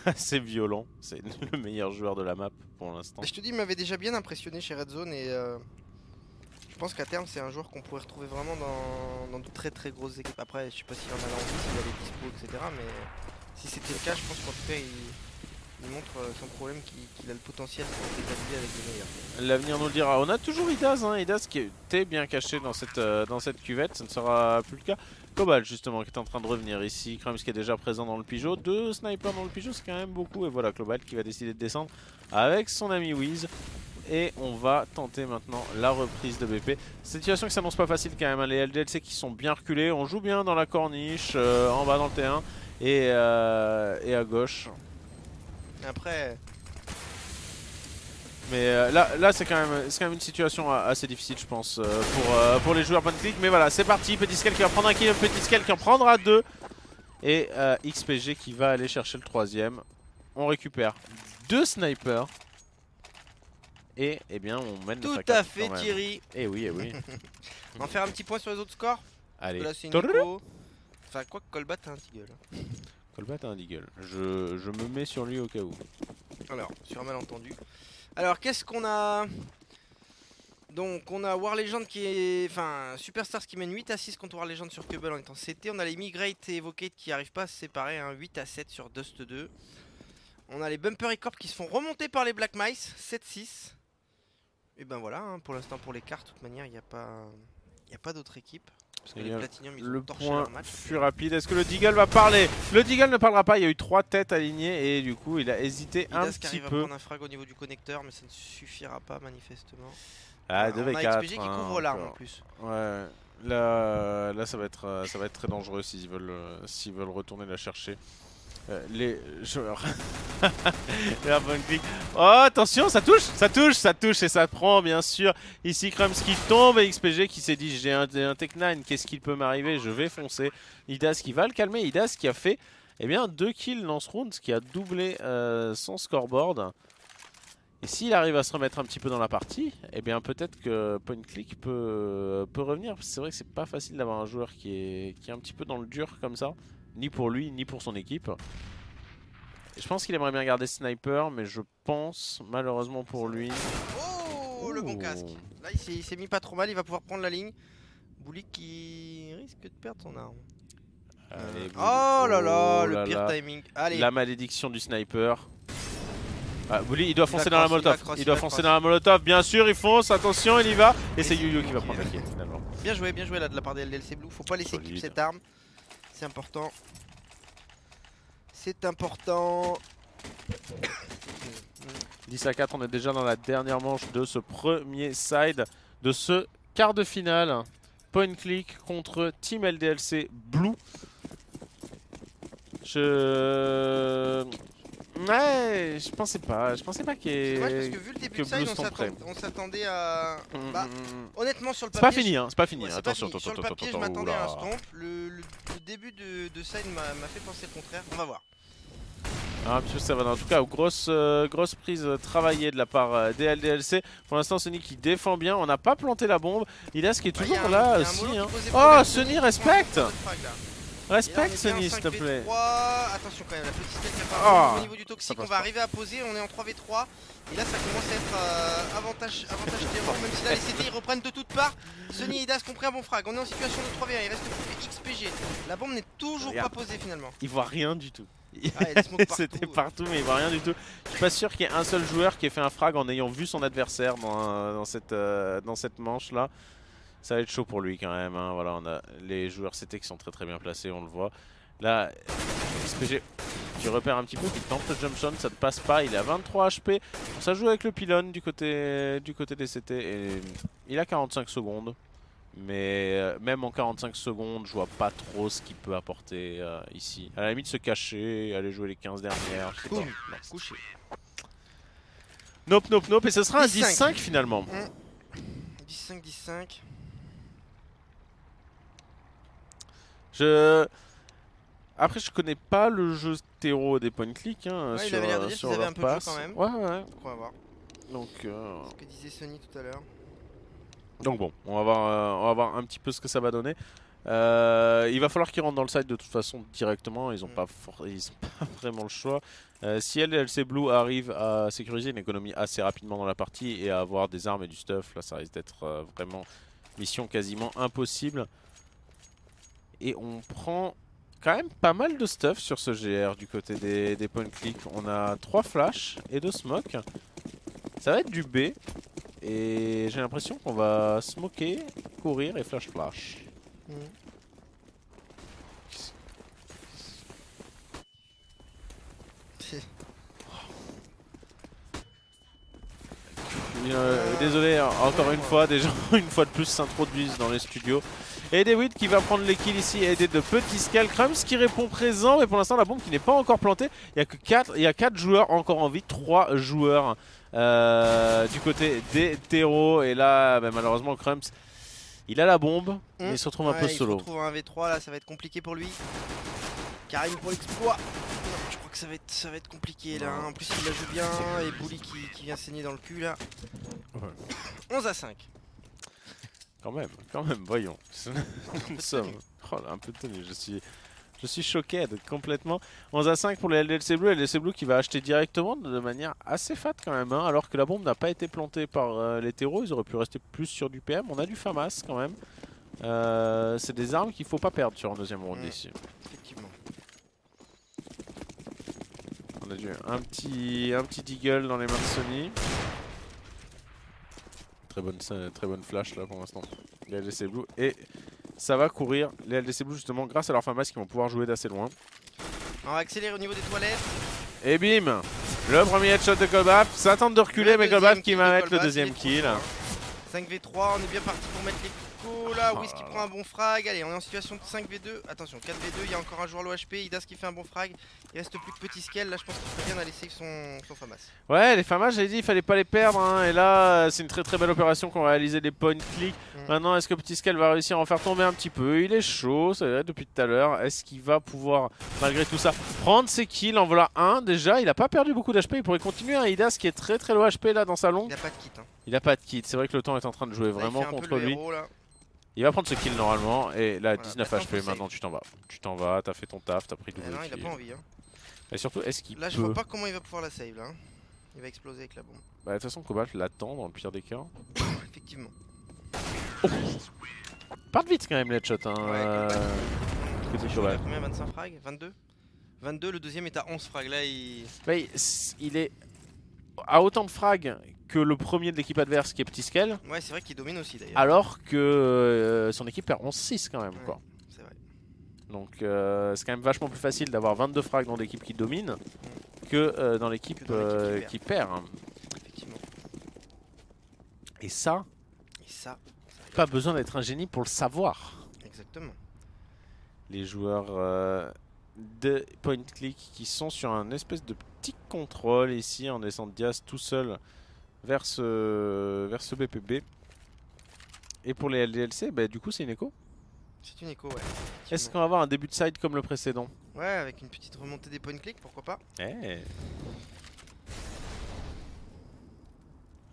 [SPEAKER 2] assez violent. C'est le meilleur joueur de la map pour l'instant.
[SPEAKER 1] je te dis, il m'avait déjà bien impressionné chez Red Zone et je pense qu'à terme, c'est un joueur qu'on pourrait retrouver vraiment dans de très très grosses équipes. Après, je sais pas s'il en a l'envie, s'il a les dispo, etc. Mais si c'était le cas, je pense qu'en tout cas, il montre sans problème qu'il a le potentiel pour établir avec les meilleurs.
[SPEAKER 2] L'avenir nous le dira. On a toujours Idaz, hein, Idaz qui était bien caché dans cette cuvette. Ça ne sera plus le cas. Cobalt justement qui est en train de revenir ici. Krams qui est déjà présent dans le Pigeot. 2 snipers dans le Pigeot, c'est quand même beaucoup. Et voilà, Cobalt qui va décider de descendre avec son ami Wiz. Et on va tenter maintenant la reprise de BP. Situation qui s'annonce pas facile quand même, hein. Les LDLC qui sont bien reculés. On joue bien dans la corniche, en bas dans le T1 et à gauche.
[SPEAKER 1] Après,
[SPEAKER 2] Mais là c'est quand même une situation assez difficile je pense pour les joueurs Point Click. Mais voilà, c'est parti, Petit Skull qui va prendre un kill, Petit Skull qui en prendra 2. Et XPG qui va aller chercher le 3ème. On récupère 2 snipers. Et eh bien on mène
[SPEAKER 1] tout
[SPEAKER 2] le
[SPEAKER 1] à fait Thierry.
[SPEAKER 2] Et oui,
[SPEAKER 1] On va faire un petit point sur les autres scores.
[SPEAKER 2] Allez.
[SPEAKER 1] Là, c'est Nico. Enfin, quoi que Colbat a un deagle.
[SPEAKER 2] Colbat a un deagle. Je me mets sur lui au cas où.
[SPEAKER 1] Alors, sur un malentendu. Alors, qu'est-ce qu'on a? Donc, on a War Legend qui est. Enfin, Superstars qui mène 8-6 contre War Legend sur Cubble en étant CT. On a les Migrate et Evocate qui arrivent pas à se séparer, hein, 8-7 sur Dust 2. On a les Bumper et Corp qui se font remonter par les Black Mice, 7-6. Et ben voilà, hein, pour l'instant, pour les cartes, de toute manière, il n'y a pas d'autre équipe. Parce que les Platinum, ils
[SPEAKER 2] le
[SPEAKER 1] ont torché
[SPEAKER 2] point
[SPEAKER 1] leur match.
[SPEAKER 2] fut rapide. Est-ce que le Deagle va parler? Le Deagle ne parlera pas. Il y a eu 3 têtes alignées et du coup il a hésité un
[SPEAKER 1] Idas qui
[SPEAKER 2] petit
[SPEAKER 1] arrive
[SPEAKER 2] peu.
[SPEAKER 1] à prendre un frag au niveau du connecteur, mais ça ne suffira pas manifestement.
[SPEAKER 2] Ah,
[SPEAKER 1] On a
[SPEAKER 2] 2v4.
[SPEAKER 1] XPG qui couvre l'arme en plus.
[SPEAKER 2] Ouais. Là ça va être très dangereux s'ils veulent retourner la chercher. Les joueurs. La bonne click. Oh attention, ça touche et ça prend bien sûr. Ici Krams qui tombe et XPG qui s'est dit j'ai un Tech 9, qu'est-ce qu'il peut m'arriver, je vais foncer. Idas qui va le calmer, Idas qui a fait 2 kills dans ce round, ce qui a doublé son scoreboard. Et s'il arrive à se remettre un petit peu dans la partie, peut-être que Point Click peut revenir. C'est vrai que c'est pas facile d'avoir un joueur qui est un petit peu dans le dur comme ça. Ni pour lui, ni pour son équipe. Et je pense qu'il aimerait bien garder Sniper, mais je pense, malheureusement pour lui...
[SPEAKER 1] Oh, le bon casque. Là, il s'est mis pas trop mal, il va pouvoir prendre la ligne. Bully qui risque de perdre son arme.
[SPEAKER 2] Allez,
[SPEAKER 1] oh là là, le pire
[SPEAKER 2] là.
[SPEAKER 1] timing. Allez.
[SPEAKER 2] La malédiction du sniper. Ah, Bully, il doit foncer dans la
[SPEAKER 1] cross,
[SPEAKER 2] molotov. Il doit foncer dans la molotov, bien sûr, il fonce, attention, il y va. Et c'est Yu-Yu qui va prendre la kill finalement.
[SPEAKER 1] Bien joué là de la part des LDLC Blue. Faut pas laisser
[SPEAKER 2] Solide.
[SPEAKER 1] clip cette arme. C'est important. C'est important.
[SPEAKER 2] 10-4, on est déjà dans la dernière manche de ce premier side, de ce quart de finale. Point Click contre Team LDLC Blue. Ouais, je pensais pas qu'il y ait...
[SPEAKER 1] C'est dommage parce que vu le début de side,
[SPEAKER 2] Blue sont prêts.
[SPEAKER 1] on s'attendait à... Bah, honnêtement sur le
[SPEAKER 2] C'est pas
[SPEAKER 1] papier...
[SPEAKER 2] fini, hein, c'est pas fini.
[SPEAKER 1] Ouais, c'est
[SPEAKER 2] Attention,
[SPEAKER 1] pas fini. Sur le papier, je m'attendais à un stomp. Le début de side m'a fait penser le contraire. On va voir.
[SPEAKER 2] Un petit peu ça va en tout cas aux grosses prises travaillées de la part des LDLC. Pour l'instant Sony qui défend bien, on n'a pas planté la bombe. Idas qui est toujours là aussi. Hein. Oh, Sony respecte. Respecte Sony, s'il te plaît.
[SPEAKER 1] Attention quand même, la petite stèle qui apparaît
[SPEAKER 2] Ah,
[SPEAKER 1] au niveau du toxique,
[SPEAKER 2] ça passe
[SPEAKER 1] on va arriver à poser, on est en 3v3. Et là ça commence à être avantage terror, même si là les CT ils reprennent de toutes parts. Sony et Idas qui ont pris un bon frag, on est en situation de 3v1, il reste plus que XPG. La bombe n'est toujours pas posée finalement.
[SPEAKER 2] Il voit rien du tout.
[SPEAKER 1] Ah, il y a des smokes partout.
[SPEAKER 2] C'était partout, mais il voit rien du tout. Je suis pas sûr qu'il y ait un seul joueur qui ait fait un frag en ayant vu son adversaire dans cette manche là. Ça va être chaud pour lui quand même. Hein. Voilà, on a les joueurs CT qui sont très bien placés, on le voit. Là, SPG qui repère un petit peu, qui tente le jump shot, ça ne passe pas. Il est à 23 HP. Ça joue avec le pylône du côté des CT. Et il a 45 secondes. Mais même en 45 secondes, je vois pas trop ce qu'il peut apporter ici. À la limite, se cacher, aller jouer les 15 dernières. Je sais pas. Non.
[SPEAKER 1] Couché.
[SPEAKER 2] Nope, nope, nope. Et ce sera un
[SPEAKER 1] 10-5
[SPEAKER 2] 10-5 finalement.
[SPEAKER 1] 10-5.
[SPEAKER 2] Après, je connais pas le jeu Tero des point click hein,
[SPEAKER 1] Ouais, il
[SPEAKER 2] sur,
[SPEAKER 1] avait l'air de dire
[SPEAKER 2] sur
[SPEAKER 1] qu'ils avaient
[SPEAKER 2] leur
[SPEAKER 1] un peu de jeu
[SPEAKER 2] passe.
[SPEAKER 1] quand même.
[SPEAKER 2] Ouais.
[SPEAKER 1] On va voir.
[SPEAKER 2] Donc,
[SPEAKER 1] Ce que disait Sony tout à l'heure.
[SPEAKER 2] donc bon, on va voir un petit peu ce que ça va donner. Il va falloir qu'ils rentrent dans le site de toute façon directement. Ils ont pas vraiment le choix. Si LC Blue arrive à sécuriser une économie assez rapidement dans la partie et à avoir des armes et du stuff, là ça risque d'être vraiment mission quasiment impossible. Et on prend quand même pas mal de stuff sur ce GR du côté des point click. On a 3 flashs et 2 smokes. Ça va être du B. Et j'ai l'impression qu'on va smoker, courir et flash. Désolé, encore une fois, des gens une fois de plus s'introduisent dans les studios. Et Dewit qui va prendre les kills ici, aidé de Petit Skull. Crumbs qui répond présent, mais pour l'instant la bombe qui n'est pas encore plantée. Il y a 4 joueurs encore en vie, 3 joueurs du côté des terreaux. Et là, bah, malheureusement, Crumbs, il a la bombe, mais il se retrouve un peu solo.
[SPEAKER 1] Il se retrouve un V3, là ça va être compliqué pour lui. Karim pour l'exploit. Je crois que ça va être compliqué là. En plus il la joue bien et Bully qui vient saigner dans le cul là. Ouais. 11-5.
[SPEAKER 2] Quand même, voyons. Nous sommes un peu de tenue. Je suis choqué complètement. 11-5 pour les LDLC Blue. LDLC Blue qui va acheter directement de manière assez fat quand même. Hein, alors que la bombe n'a pas été plantée par les terreaux. Ils auraient pu rester plus sur du PM. On a du FAMAS quand même. C'est des armes qu'il ne faut pas perdre sur un deuxième round ici.
[SPEAKER 1] Effectivement.
[SPEAKER 2] On a un petit deagle dans les mains de Sony. Très bonne flash là pour l'instant. Les LDC Blue. Et ça va courir. Les LDC Blue justement grâce à leur FAMAS qui vont pouvoir jouer d'assez loin.
[SPEAKER 1] On va accélérer au niveau des toilettes.
[SPEAKER 2] Et bim, le premier headshot de Colbaf. Ça tente de reculer mais Colbaf qui va mettre le deuxième kill.
[SPEAKER 1] 5v3, on est bien parti pour mettre les cocos là. Whis qui prend un bon frag. Allez, on est en situation de 5v2. Attention, 4v2, il y a encore un joueur low HP. Idas qui fait un bon frag. Il reste plus que Petit Skull. Là, je pense qu'il ferait bien d'aller save son FAMAS. Ouais,
[SPEAKER 2] les FAMAS, j'avais dit, il fallait pas les perdre. Hein. Et là, c'est une très belle opération qu'ont réalisé les point click. Maintenant, est-ce que Petit Skull va réussir à en faire tomber un petit peu? Il est chaud, ça va depuis tout à l'heure. Est-ce qu'il va pouvoir, malgré tout ça, prendre ses kills? En voilà un déjà. Il a pas perdu beaucoup d'HP. Il pourrait continuer. Hein. Idas qui est très low HP là dans sa longue.
[SPEAKER 1] Il a pas de kit. Hein.
[SPEAKER 2] Il a pas de kit. C'est vrai que le temps est en train de jouer vraiment contre lui.
[SPEAKER 1] Héros,
[SPEAKER 2] il va prendre ce kill normalement. Et là,
[SPEAKER 1] voilà,
[SPEAKER 2] 19 HP. Maintenant, tu t'en vas. Tu t'en vas. T'as fait ton taf. T'as pris double kill.
[SPEAKER 1] Non, il a pas envie. Hein.
[SPEAKER 2] Et surtout, est-ce qu'il
[SPEAKER 1] Là, je vois pas comment il va pouvoir la save là. Il va exploser avec la bombe.
[SPEAKER 2] Bah, de toute façon, Cobalt l'attend dans le pire des cas.
[SPEAKER 1] Effectivement.
[SPEAKER 2] Oh. Part vite quand même les headshots. Hein.
[SPEAKER 1] Ouais, il a combien? 25 frags? 22? 22, le deuxième est à 11 frags. Là,
[SPEAKER 2] il est à autant de frags que le premier de l'équipe adverse qui est Petit Skull.
[SPEAKER 1] Ouais, c'est vrai qu'il domine aussi d'ailleurs.
[SPEAKER 2] Alors que son équipe perd 11-6 quand même. Ouais, quoi.
[SPEAKER 1] C'est vrai.
[SPEAKER 2] Donc c'est quand même vachement plus facile d'avoir 22 frags dans l'équipe qui domine que dans l'équipe qui perd. Hein.
[SPEAKER 1] Effectivement.
[SPEAKER 2] Et ça pas besoin d'être un génie pour le savoir.
[SPEAKER 1] Exactement.
[SPEAKER 2] Les joueurs de point click qui sont sur un espèce de petit contrôle ici en descendant Diaz tout seul vers ce BPB. Et pour les LDLC, bah, du coup c'est une écho.
[SPEAKER 1] C'est une écho, ouais.
[SPEAKER 2] Est-ce qu'on va avoir un début de side comme le précédent?
[SPEAKER 1] Ouais, avec une petite remontée des point click, pourquoi pas.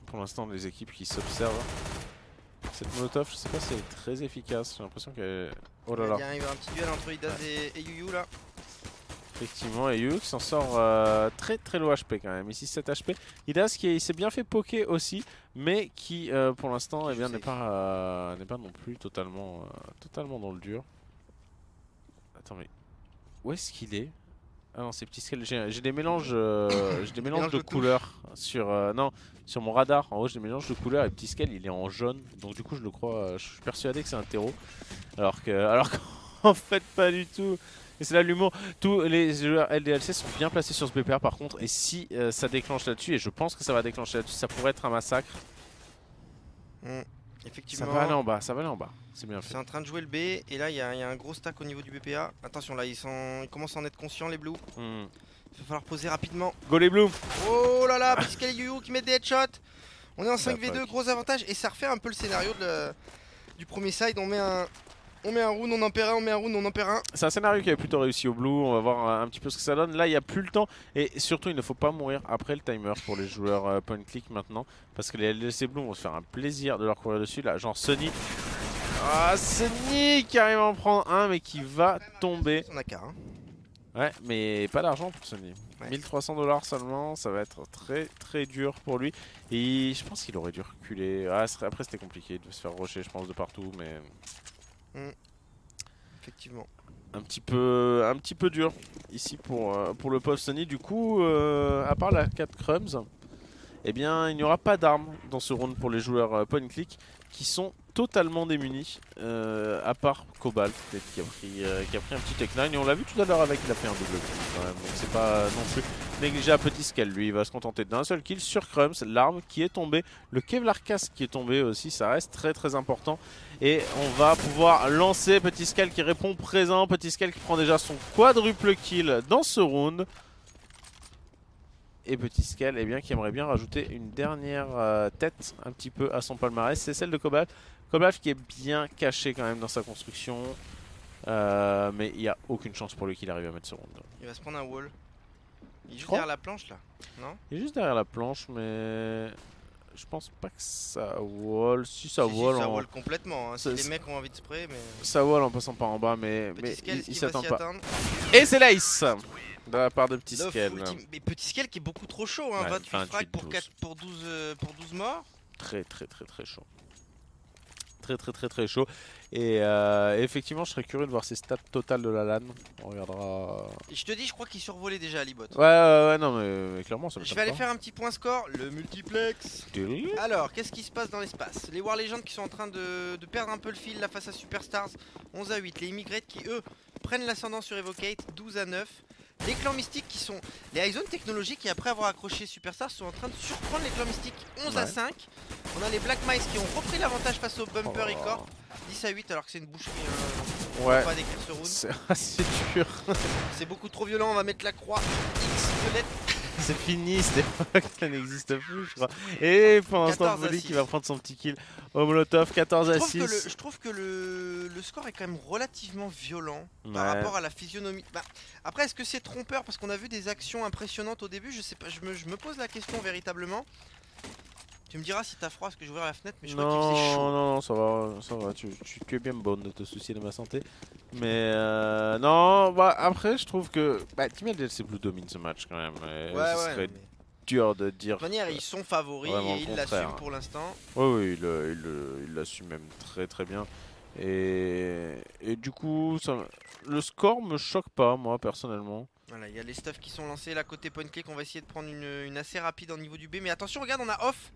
[SPEAKER 1] Pour
[SPEAKER 2] l'instant, les équipes qui s'observent. Cette molotov, je sais pas si elle est très efficace. J'ai l'impression qu'elle. Oh là là.
[SPEAKER 1] Il y a un petit duel entre Idaz et Yuyu là.
[SPEAKER 2] Effectivement, et Yu qui s'en sort très très low HP quand même. Ici 7 HP. Idaz qui s'est bien fait poker aussi, mais qui pour l'instant eh bien n'est pas non plus totalement dans le dur. Attends mais où est-ce qu'il est? Ah non, c'est petit scale. J'ai des mélanges de couleurs sur non, sur mon radar. En haut, j'ai des mélanges de couleurs et petit scale, il est en jaune. Donc du coup, je le crois, je suis persuadé que c'est un terreau alors qu'en fait pas du tout. Et c'est là l'humour. Tous les joueurs LDLC sont bien placés sur ce BPR par contre. Et si ça déclenche là-dessus, et je pense que ça va déclencher là-dessus, ça pourrait être un massacre.
[SPEAKER 1] Effectivement.
[SPEAKER 2] Ça va aller en bas, ça va aller en bas. C'est bien fait.
[SPEAKER 1] C'est en train de jouer le B. Et là, il y a un gros stack au niveau du BPA. Attention, là, ils commencent à en être conscients, les Blues. Il va falloir poser rapidement.
[SPEAKER 2] Go les Blues.
[SPEAKER 1] Oh là là, petit scale Yuyu qui met des headshots. On est en 5v2, gros avantage. Et ça refait un peu le scénario du premier side. On met un round, on en perd un, on met un round, on en perd un.
[SPEAKER 2] C'est un scénario qui avait plutôt réussi au Blue, on va voir un petit peu ce que ça donne. Là il n'y a plus le temps et surtout il ne faut pas mourir après le timer pour les joueurs point click maintenant. Parce que les LDC Blue vont se faire un plaisir de leur courir dessus. Là genre Sonny. Ah Sonny qui arrive à en prendre un mais qui va tomber.
[SPEAKER 1] On a qu'un.
[SPEAKER 2] Ouais mais pas d'argent pour Sonny.
[SPEAKER 1] Ouais.
[SPEAKER 2] 1300 $ seulement, ça va être très très dur pour lui. Et je pense qu'il aurait dû reculer. Ah, après c'était compliqué, il devait se faire rusher je pense de partout mais...
[SPEAKER 1] Effectivement.
[SPEAKER 2] Un petit peu dur ici pour le pauvre Sonny. Du coup, à part la 4 Crumbs, eh bien, il n'y aura pas d'armes dans ce round pour les joueurs point click qui sont totalement démunis, à part Cobalt qui a pris un petit Tech 9 et on l'a vu tout à l'heure avec, il a pris un double kill quand même, donc c'est pas non plus négligé à petit scale. Lui il va se contenter d'un seul kill sur Crumbs, l'arme qui est tombée, le Kevlar Casque qui est tombé aussi, ça reste très très important. Et on va pouvoir lancer Petit Scale qui répond présent. Petit Scale qui prend déjà son quadruple kill dans ce round. Et Petit Scale eh bien, qui aimerait bien rajouter une dernière tête un petit peu à son palmarès. C'est celle de Cobalt. Cobalt qui est bien caché quand même dans sa construction. Mais il n'y a aucune chance pour lui qu'il arrive à mettre ce round.
[SPEAKER 1] Il va se prendre un wall. Il est juste derrière la planche là, non?
[SPEAKER 2] Il est juste derrière la planche mais... Je pense pas que ça wall. Si ça wall,
[SPEAKER 1] ça wall complètement. Hein. Si les mecs ont envie de spray, mais.
[SPEAKER 2] Ça wall en passant par en bas, mais il s'attend pas. Et c'est l'ace de la part de Petit Scale.
[SPEAKER 1] Mais Petit Scale qui est beaucoup trop chaud. Hein. 28 frags pour 12 morts.
[SPEAKER 2] Très chaud. Très chaud. Et effectivement, je serais curieux de voir ses stats totales de la LAN. On regardera.
[SPEAKER 1] Et je te dis, je crois qu'il survolait déjà Alibot.
[SPEAKER 2] Ouais, non, mais clairement, ça me
[SPEAKER 1] Je vais aller faire un petit point score, le multiplex. Alors, qu'est-ce qui se passe dans l'espace? Les War Legends qui sont en train de perdre un peu le fil là face à Superstars, 11-8. Les Immigrate qui, eux, prennent l'ascendant sur Evocate, 12-9. Les clans mystiques qui sont... Les Highzone Technologies qui, après avoir accroché Superstars, sont en train de surprendre les clans mystiques, 11-5. On a les Black Mice qui ont repris l'avantage face au Bumper Record, 10-8 alors que c'est une boucherie. On va pas décrire ce round.
[SPEAKER 2] C'est assez dur.
[SPEAKER 1] C'est beaucoup trop violent, on va mettre la croix X violette.
[SPEAKER 2] C'est fini, ça n'existe plus je crois. Et pour l'instant Bully qui va prendre son petit kill au Molotov, 14-6.
[SPEAKER 1] Je trouve que le score est quand même relativement violent par rapport à la physionomie. Bah, après est-ce que c'est trompeur parce qu'on a vu des actions impressionnantes au début? Je sais pas, je me pose la question véritablement. Tu me diras si t'as froid parce que j'ouvre la fenêtre mais je crois qu'il faisait chaud.
[SPEAKER 2] Non, ça va, tu es bien bonne de te soucier de ma santé. Mais non, bah après je trouve que Team LDLC Blue domine ce match quand même. Ce serait dur de dire.
[SPEAKER 1] De toute manière, ils sont favoris et ils l'assument pour l'instant.
[SPEAKER 2] Oui, il l'assume même très bien. Et du coup, le score me choque pas moi personnellement.
[SPEAKER 1] Voilà, il y a les stuffs qui sont lancés là côté point click, on va essayer de prendre une assez rapide au niveau du B. Mais attention, regarde, on a off.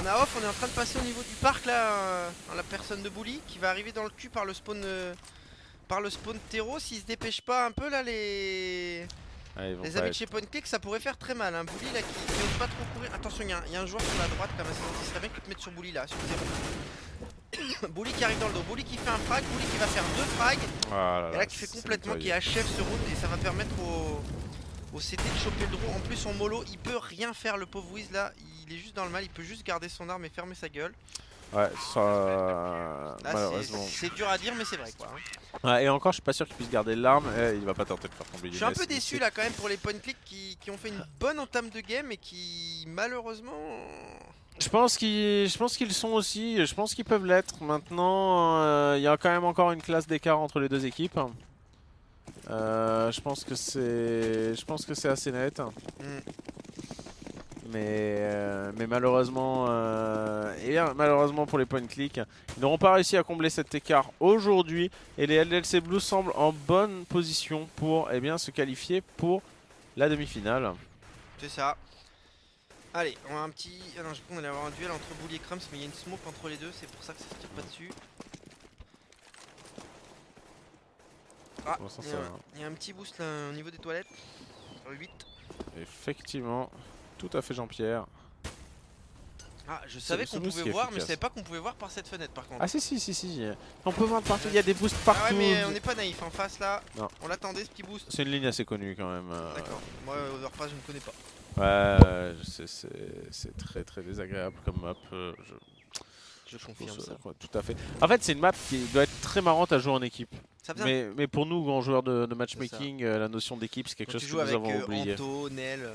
[SPEAKER 1] On est en train de passer au niveau du parc là, la personne de Bully qui va arriver dans le cul par le spawn terreau. S'il se dépêche pas un peu là les amis de chez Point Click, ça pourrait faire très mal. Hein. Bully là qui n'ose pas trop courir. Attention, il y a un joueur sur la droite quand même, il serait bien que tu te mettes sur Bully là, sur 0. Bully qui arrive dans le dos, Bully qui fait un frag, Bully qui va faire 2 frags. Et là qui fait complètement, qui achève ce round et ça va permettre au CT de choper le draw. En plus en mollo, il peut rien faire le pauvre Wiz là, il est juste dans le mal, il peut juste garder son arme et fermer sa gueule.
[SPEAKER 2] Ouais, ça... malheureusement.
[SPEAKER 1] C'est dur à dire mais c'est vrai quoi. Hein.
[SPEAKER 2] Ouais, et encore je suis pas sûr qu'il puisse garder l'arme, il va pas tenter de faire tomber.
[SPEAKER 1] Je suis un peu déçu là quand même pour les point click qui ont fait une bonne entame de game et qui malheureusement...
[SPEAKER 2] Je pense qu'ils sont aussi, je pense qu'ils peuvent l'être. Maintenant, il y a quand même encore une classe d'écart entre les deux équipes. Je pense que c'est assez net.
[SPEAKER 1] Mm.
[SPEAKER 2] Mais malheureusement, malheureusement pour les point click, ils n'auront pas réussi à combler cet écart aujourd'hui. Et les LDLC Blues semblent en bonne position pour se qualifier pour la demi-finale.
[SPEAKER 1] C'est ça. Allez, on a un petit... Ah non, je pense qu'on allait avoir un duel entre Bully et Crumbs, mais il y a une smoke entre les deux, c'est pour ça que ça se tire pas dessus. Ah,
[SPEAKER 2] Bon, ça,
[SPEAKER 1] il y a un petit boost là au niveau des toilettes. Sur le 8.
[SPEAKER 2] Effectivement, tout à fait Jean-Pierre.
[SPEAKER 1] Ah, je savais qu'on pouvait voir, mais je savais pas qu'on pouvait voir par cette fenêtre par contre.
[SPEAKER 2] Ah si. On peut voir de partout, il y a des boosts
[SPEAKER 1] Ah
[SPEAKER 2] partout.
[SPEAKER 1] ouais, mais on n'est pas naïf en face là.
[SPEAKER 2] Non.
[SPEAKER 1] On l'attendait ce petit boost.
[SPEAKER 2] C'est une ligne assez connue quand même.
[SPEAKER 1] D'accord. Moi, Overpass, je ne connais pas.
[SPEAKER 2] Ouais, c'est très très désagréable comme map.
[SPEAKER 1] Je confirme ça.
[SPEAKER 2] Ouais, tout à fait. En fait, c'est une map qui doit être très marrante à jouer en équipe. Mais pour nous, grands joueurs de matchmaking, la notion d'équipe, c'est quelque chose que nous avons oublié.
[SPEAKER 1] Anto, Nel.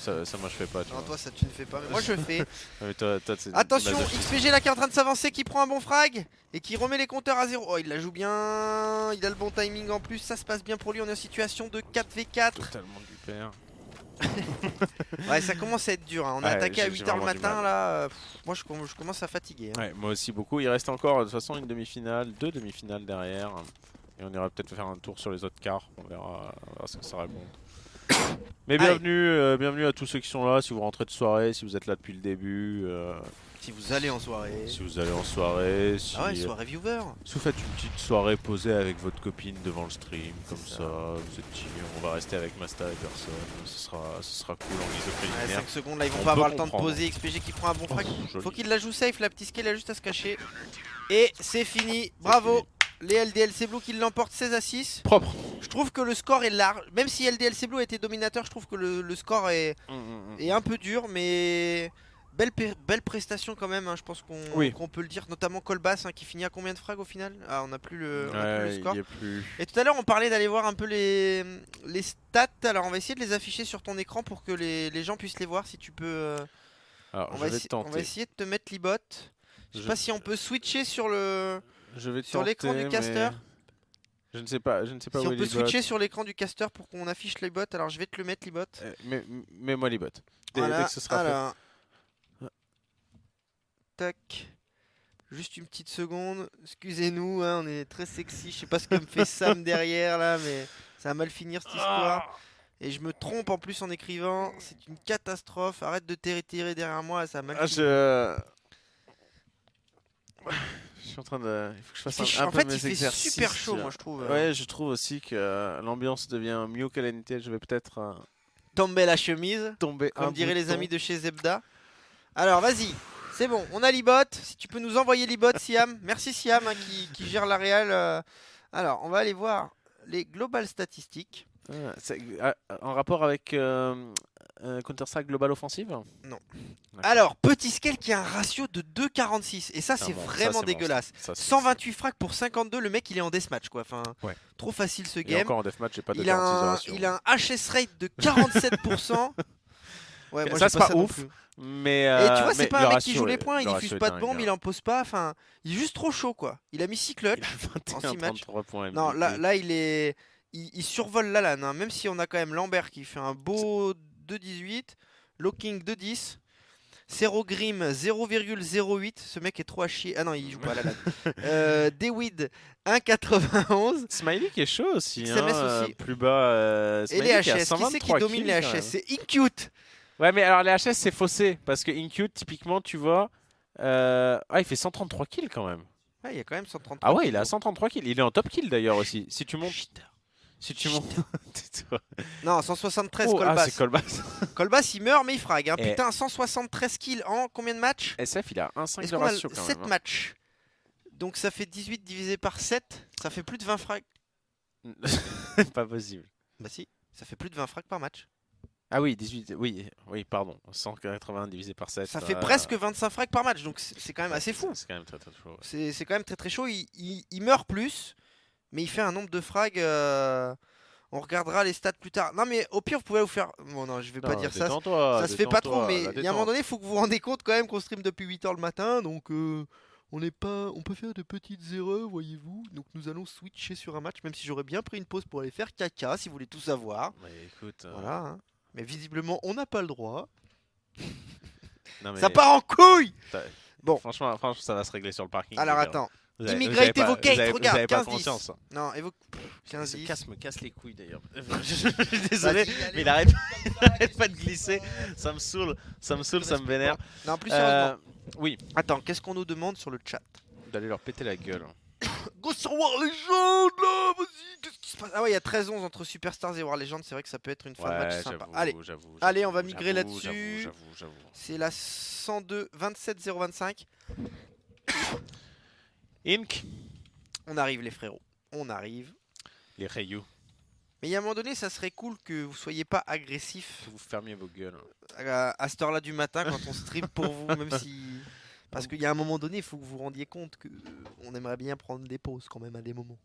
[SPEAKER 2] Ça, moi je fais pas.
[SPEAKER 1] Non, toi ça tu ne fais pas, mais moi je fais.
[SPEAKER 2] Mais
[SPEAKER 1] Attention, XPG là qui est en train de s'avancer, qui prend un bon frag et qui remet les compteurs à 0. Oh, il la joue bien, il a le bon timing en plus, ça se passe bien pour lui. On est en situation de 4v4.
[SPEAKER 2] Totalement du père.
[SPEAKER 1] Ouais, ça commence à être dur. Hein. On a attaqué à 8h le matin là. Moi je commence à fatiguer. Hein.
[SPEAKER 2] Ouais, moi aussi beaucoup. Il reste encore de toute façon une demi-finale, 2 demi-finales derrière. Et on ira peut-être faire un tour sur les autres quarts. On verra ce que ça raconte. Mais bienvenue à tous ceux qui sont là, si vous rentrez de soirée, si vous êtes là depuis le début.
[SPEAKER 1] Si vous allez en soirée.
[SPEAKER 2] Si vous allez en soirée.
[SPEAKER 1] Ah ouais, soirée viewer.
[SPEAKER 2] Si vous faites une petite soirée posée avec votre copine devant le stream, comme ça, vous êtes chill, on va rester avec Masta et personne. Ce sera cool en guise de préliminaire.
[SPEAKER 1] 5 secondes là, ils vont pas avoir le temps de poser. XPG qui prend un bon frag. Faut qu'il la joue safe, la petite scale, il a juste à se cacher. Et c'est fini, bravo. Les LDLC Blue qui l'emportent 16-6.
[SPEAKER 2] Propre.
[SPEAKER 1] Je trouve que le score est large. Même si LDLC Blue a été dominateur, je trouve que le score est un peu dur. Mais belle prestation quand même, hein, je pense qu'on peut le dire. Notamment Colbass hein, qui finit à combien de frags au final? Ah, on n'a plus le score. Et tout à l'heure on parlait d'aller voir un peu les stats. Alors on va essayer de les afficher sur ton écran pour que les gens puissent les voir si tu peux.
[SPEAKER 2] Alors,
[SPEAKER 1] on va essayer de te mettre l'ibot. Je sais pas si on peut switcher sur l'écran du caster.
[SPEAKER 2] Je ne sais pas
[SPEAKER 1] si on peut switcher sur l'écran du caster pour qu'on affiche l'ibot, alors je vais te le mettre l'ibot.
[SPEAKER 2] Mets-moi l'ibot.
[SPEAKER 1] Voilà,
[SPEAKER 2] dès que ce sera fait.
[SPEAKER 1] Tac. Juste une petite seconde. Excusez-nous, hein, on est très sexy. Je sais pas ce que me fait Sam derrière là, mais ça va mal finir cette histoire. Et je me trompe en plus en écrivant. C'est une catastrophe. Arrête de tirer derrière moi, ça va mal finir.
[SPEAKER 2] Je suis en train de... Il faut que je fasse un peu mes exercices.
[SPEAKER 1] En fait, il fait super chaud, moi, je trouve.
[SPEAKER 2] Ouais, je trouve aussi que l'ambiance devient mieux que l'NT. Je vais peut-être...
[SPEAKER 1] tomber la chemise, comme diraient les amis de chez Zebda. Alors, vas-y. C'est bon, on a l'ibot. Si tu peux nous envoyer l'ibot, Siam. Merci, Siam, hein, qui gère la réal. Alors, on va aller voir les global statistiques.
[SPEAKER 2] En rapport avec Counter-Strike Global Offensive?
[SPEAKER 1] Non. Alors, Petit Scale qui a un ratio de 2,46. Et ça, c'est vraiment dégueulasse. 128 frags pour 52. Le mec, il est en deathmatch, quoi. Enfin, trop facile ce game.
[SPEAKER 2] Et encore en deathmatch, j'ai pas de
[SPEAKER 1] il a un HS rate de 47%. Ouais, moi,
[SPEAKER 2] ça, c'est pas ouf. Mais
[SPEAKER 1] et tu vois, c'est pas un mec qui joue les points. Il diffuse pas de bombes, il en pose pas. Enfin, il est juste trop chaud, quoi. Il a mis 6 clutch en 6 matchs. Non, là, il survole la LAN. Hein. Même si on a quand même Lambert qui fait un beau 2,18. Locking 2,10. Serogrim 0,08. Ce mec est trop à chier. Ah non, il joue pas à la LAN. Dewid 1,91.
[SPEAKER 2] Smiley qui est chaud aussi.
[SPEAKER 1] XMS aussi.
[SPEAKER 2] Plus bas.
[SPEAKER 1] Et les HS. Qui c'est qui domine les HS? C'est Incute.
[SPEAKER 2] Ouais, mais alors les HS c'est faussé. Parce que Incute, typiquement, tu vois. il fait 133 kills quand même.
[SPEAKER 1] Ouais, il y a quand même 133
[SPEAKER 2] kills. Ah ouais, il a 133 kills. Il est en top kill d'ailleurs aussi. Si tu montes. Si tu montes.
[SPEAKER 1] Non, 173 Colbass.
[SPEAKER 2] Ah, c'est Colbass.
[SPEAKER 1] Colbass il meurt mais il frag. Hein. Putain, 173 kills en combien de matchs?
[SPEAKER 2] SF il a 1,5 de ratio quand même.
[SPEAKER 1] 7 matchs. Donc ça fait 18 divisé par 7. Ça fait plus de 20 frags.
[SPEAKER 2] Pas possible.
[SPEAKER 1] Bah si, ça fait plus de 20 frags par match.
[SPEAKER 2] Ah oui, 18. Oui, pardon. 180 divisé par 7.
[SPEAKER 1] Ça fait presque 25 frags par match. Donc c'est quand même assez fou.
[SPEAKER 2] C'est quand même très chaud.
[SPEAKER 1] Ouais. C'est quand même très chaud. Il meurt plus. Mais il fait un nombre de frags On regardera les stats plus tard. Non mais au pire vous pouvez vous faire... Bon non je vais pas
[SPEAKER 2] Non,
[SPEAKER 1] dire ça.
[SPEAKER 2] détends-toi,
[SPEAKER 1] Ça se fait pas trop,
[SPEAKER 2] détends-toi,
[SPEAKER 1] mais
[SPEAKER 2] la
[SPEAKER 1] il y a un moment
[SPEAKER 2] détente.
[SPEAKER 1] donné, il faut que vous vous rendez compte quand même qu'on stream depuis 8h le matin, donc on n'est pas, on peut faire de petites erreurs, voyez-vous. Donc nous allons switcher sur un match, même si j'aurais bien pris une pause pour aller faire caca, si vous voulez tout savoir.
[SPEAKER 2] Mais écoute,
[SPEAKER 1] Voilà. Hein. Mais visiblement, on n'a pas le droit.
[SPEAKER 2] non, mais
[SPEAKER 1] Ça part en couille.
[SPEAKER 2] t'as-
[SPEAKER 1] Bon.
[SPEAKER 2] franchement, ça va se régler sur le parking.
[SPEAKER 1] Alors
[SPEAKER 2] les gars.
[SPEAKER 1] attends.
[SPEAKER 2] Vous avez-
[SPEAKER 1] Immigrate
[SPEAKER 2] vous avez pas-
[SPEAKER 1] Evocate,
[SPEAKER 2] vous avez-
[SPEAKER 1] regarde,
[SPEAKER 2] vous avez pas
[SPEAKER 1] 15-10.
[SPEAKER 2] conscience.
[SPEAKER 1] Non, évoque.
[SPEAKER 2] Ce
[SPEAKER 1] 15-10.
[SPEAKER 2] me casse les couilles d'ailleurs. Je suis désolé,
[SPEAKER 1] Vas-y, allez,
[SPEAKER 2] mais il
[SPEAKER 1] on
[SPEAKER 2] arrête,
[SPEAKER 1] fait comme ça,
[SPEAKER 2] arrête pas de glisser. Ça me saoule, ça me vénère.
[SPEAKER 1] Non, plus sérieusement.
[SPEAKER 2] Oui,
[SPEAKER 1] Attends, qu'est-ce qu'on nous demande sur le chat?
[SPEAKER 2] d'aller leur péter la gueule.
[SPEAKER 1] Go sur War Legend là, vas-y, qu'est-ce qui se passe? Ah ouais, il y a 13-11 entre Superstars et War Legend, c'est vrai que ça peut être une fin de match sympa. Allez, allez, on va migrer là-dessus.
[SPEAKER 2] J'avoue.
[SPEAKER 1] c'est la 102 27 025.
[SPEAKER 2] Inc,
[SPEAKER 1] On arrive les frérots, on arrive.
[SPEAKER 2] les rayous,
[SPEAKER 1] Mais il y a un moment donné, ça serait cool que vous soyez pas agressif
[SPEAKER 2] que vous fermiez vos gueules.
[SPEAKER 1] à cette heure-là du matin quand on stream pour vous, même si... Parce qu'il y a un moment donné, il faut que vous vous rendiez compte que on aimerait bien prendre des pauses quand même à des moments.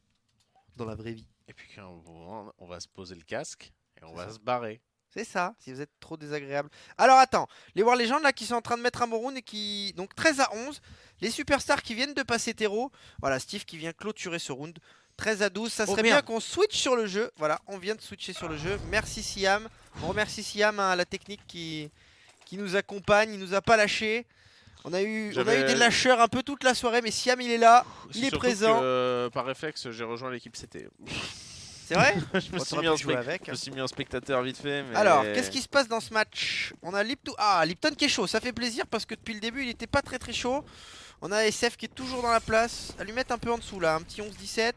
[SPEAKER 1] Dans la vraie vie.
[SPEAKER 2] Et puis qu'à un moment, on va se poser le casque et on
[SPEAKER 1] C'est
[SPEAKER 2] va
[SPEAKER 1] ça.
[SPEAKER 2] se barrer.
[SPEAKER 1] C'est ça, si vous êtes trop désagréable. Alors attends, les War Legends là qui sont en train de mettre un bon round et qui... Donc 13-11, les superstars qui viennent de passer terreau. Voilà, Steve qui vient clôturer ce round. 13-12, ça serait bien
[SPEAKER 2] merde.
[SPEAKER 1] qu'on switch sur le jeu. Voilà, on vient de switcher sur le jeu. Merci Siam. On remercie Siam à la technique qui nous accompagne, il nous a pas lâché. On a eu des lâcheurs un peu toute la soirée, mais Siam il est là, il est
[SPEAKER 2] Surtout
[SPEAKER 1] présent.
[SPEAKER 2] que, par réflexe, j'ai rejoint l'équipe CT.
[SPEAKER 1] C'est vrai?
[SPEAKER 2] je, me
[SPEAKER 1] Bon,
[SPEAKER 2] suis
[SPEAKER 1] t'aurais
[SPEAKER 2] mis en
[SPEAKER 1] pu jouer
[SPEAKER 2] spec-
[SPEAKER 1] avec.
[SPEAKER 2] je me suis mis en spectateur vite fait. Mais...
[SPEAKER 1] Alors, qu'est-ce qui se passe dans ce match? On a Lipton. Ah, Lipton qui est chaud, ça fait plaisir parce que depuis le début il était pas très chaud. On a SF qui est toujours dans la place. À lui mettre un peu en dessous là, un petit 11-17.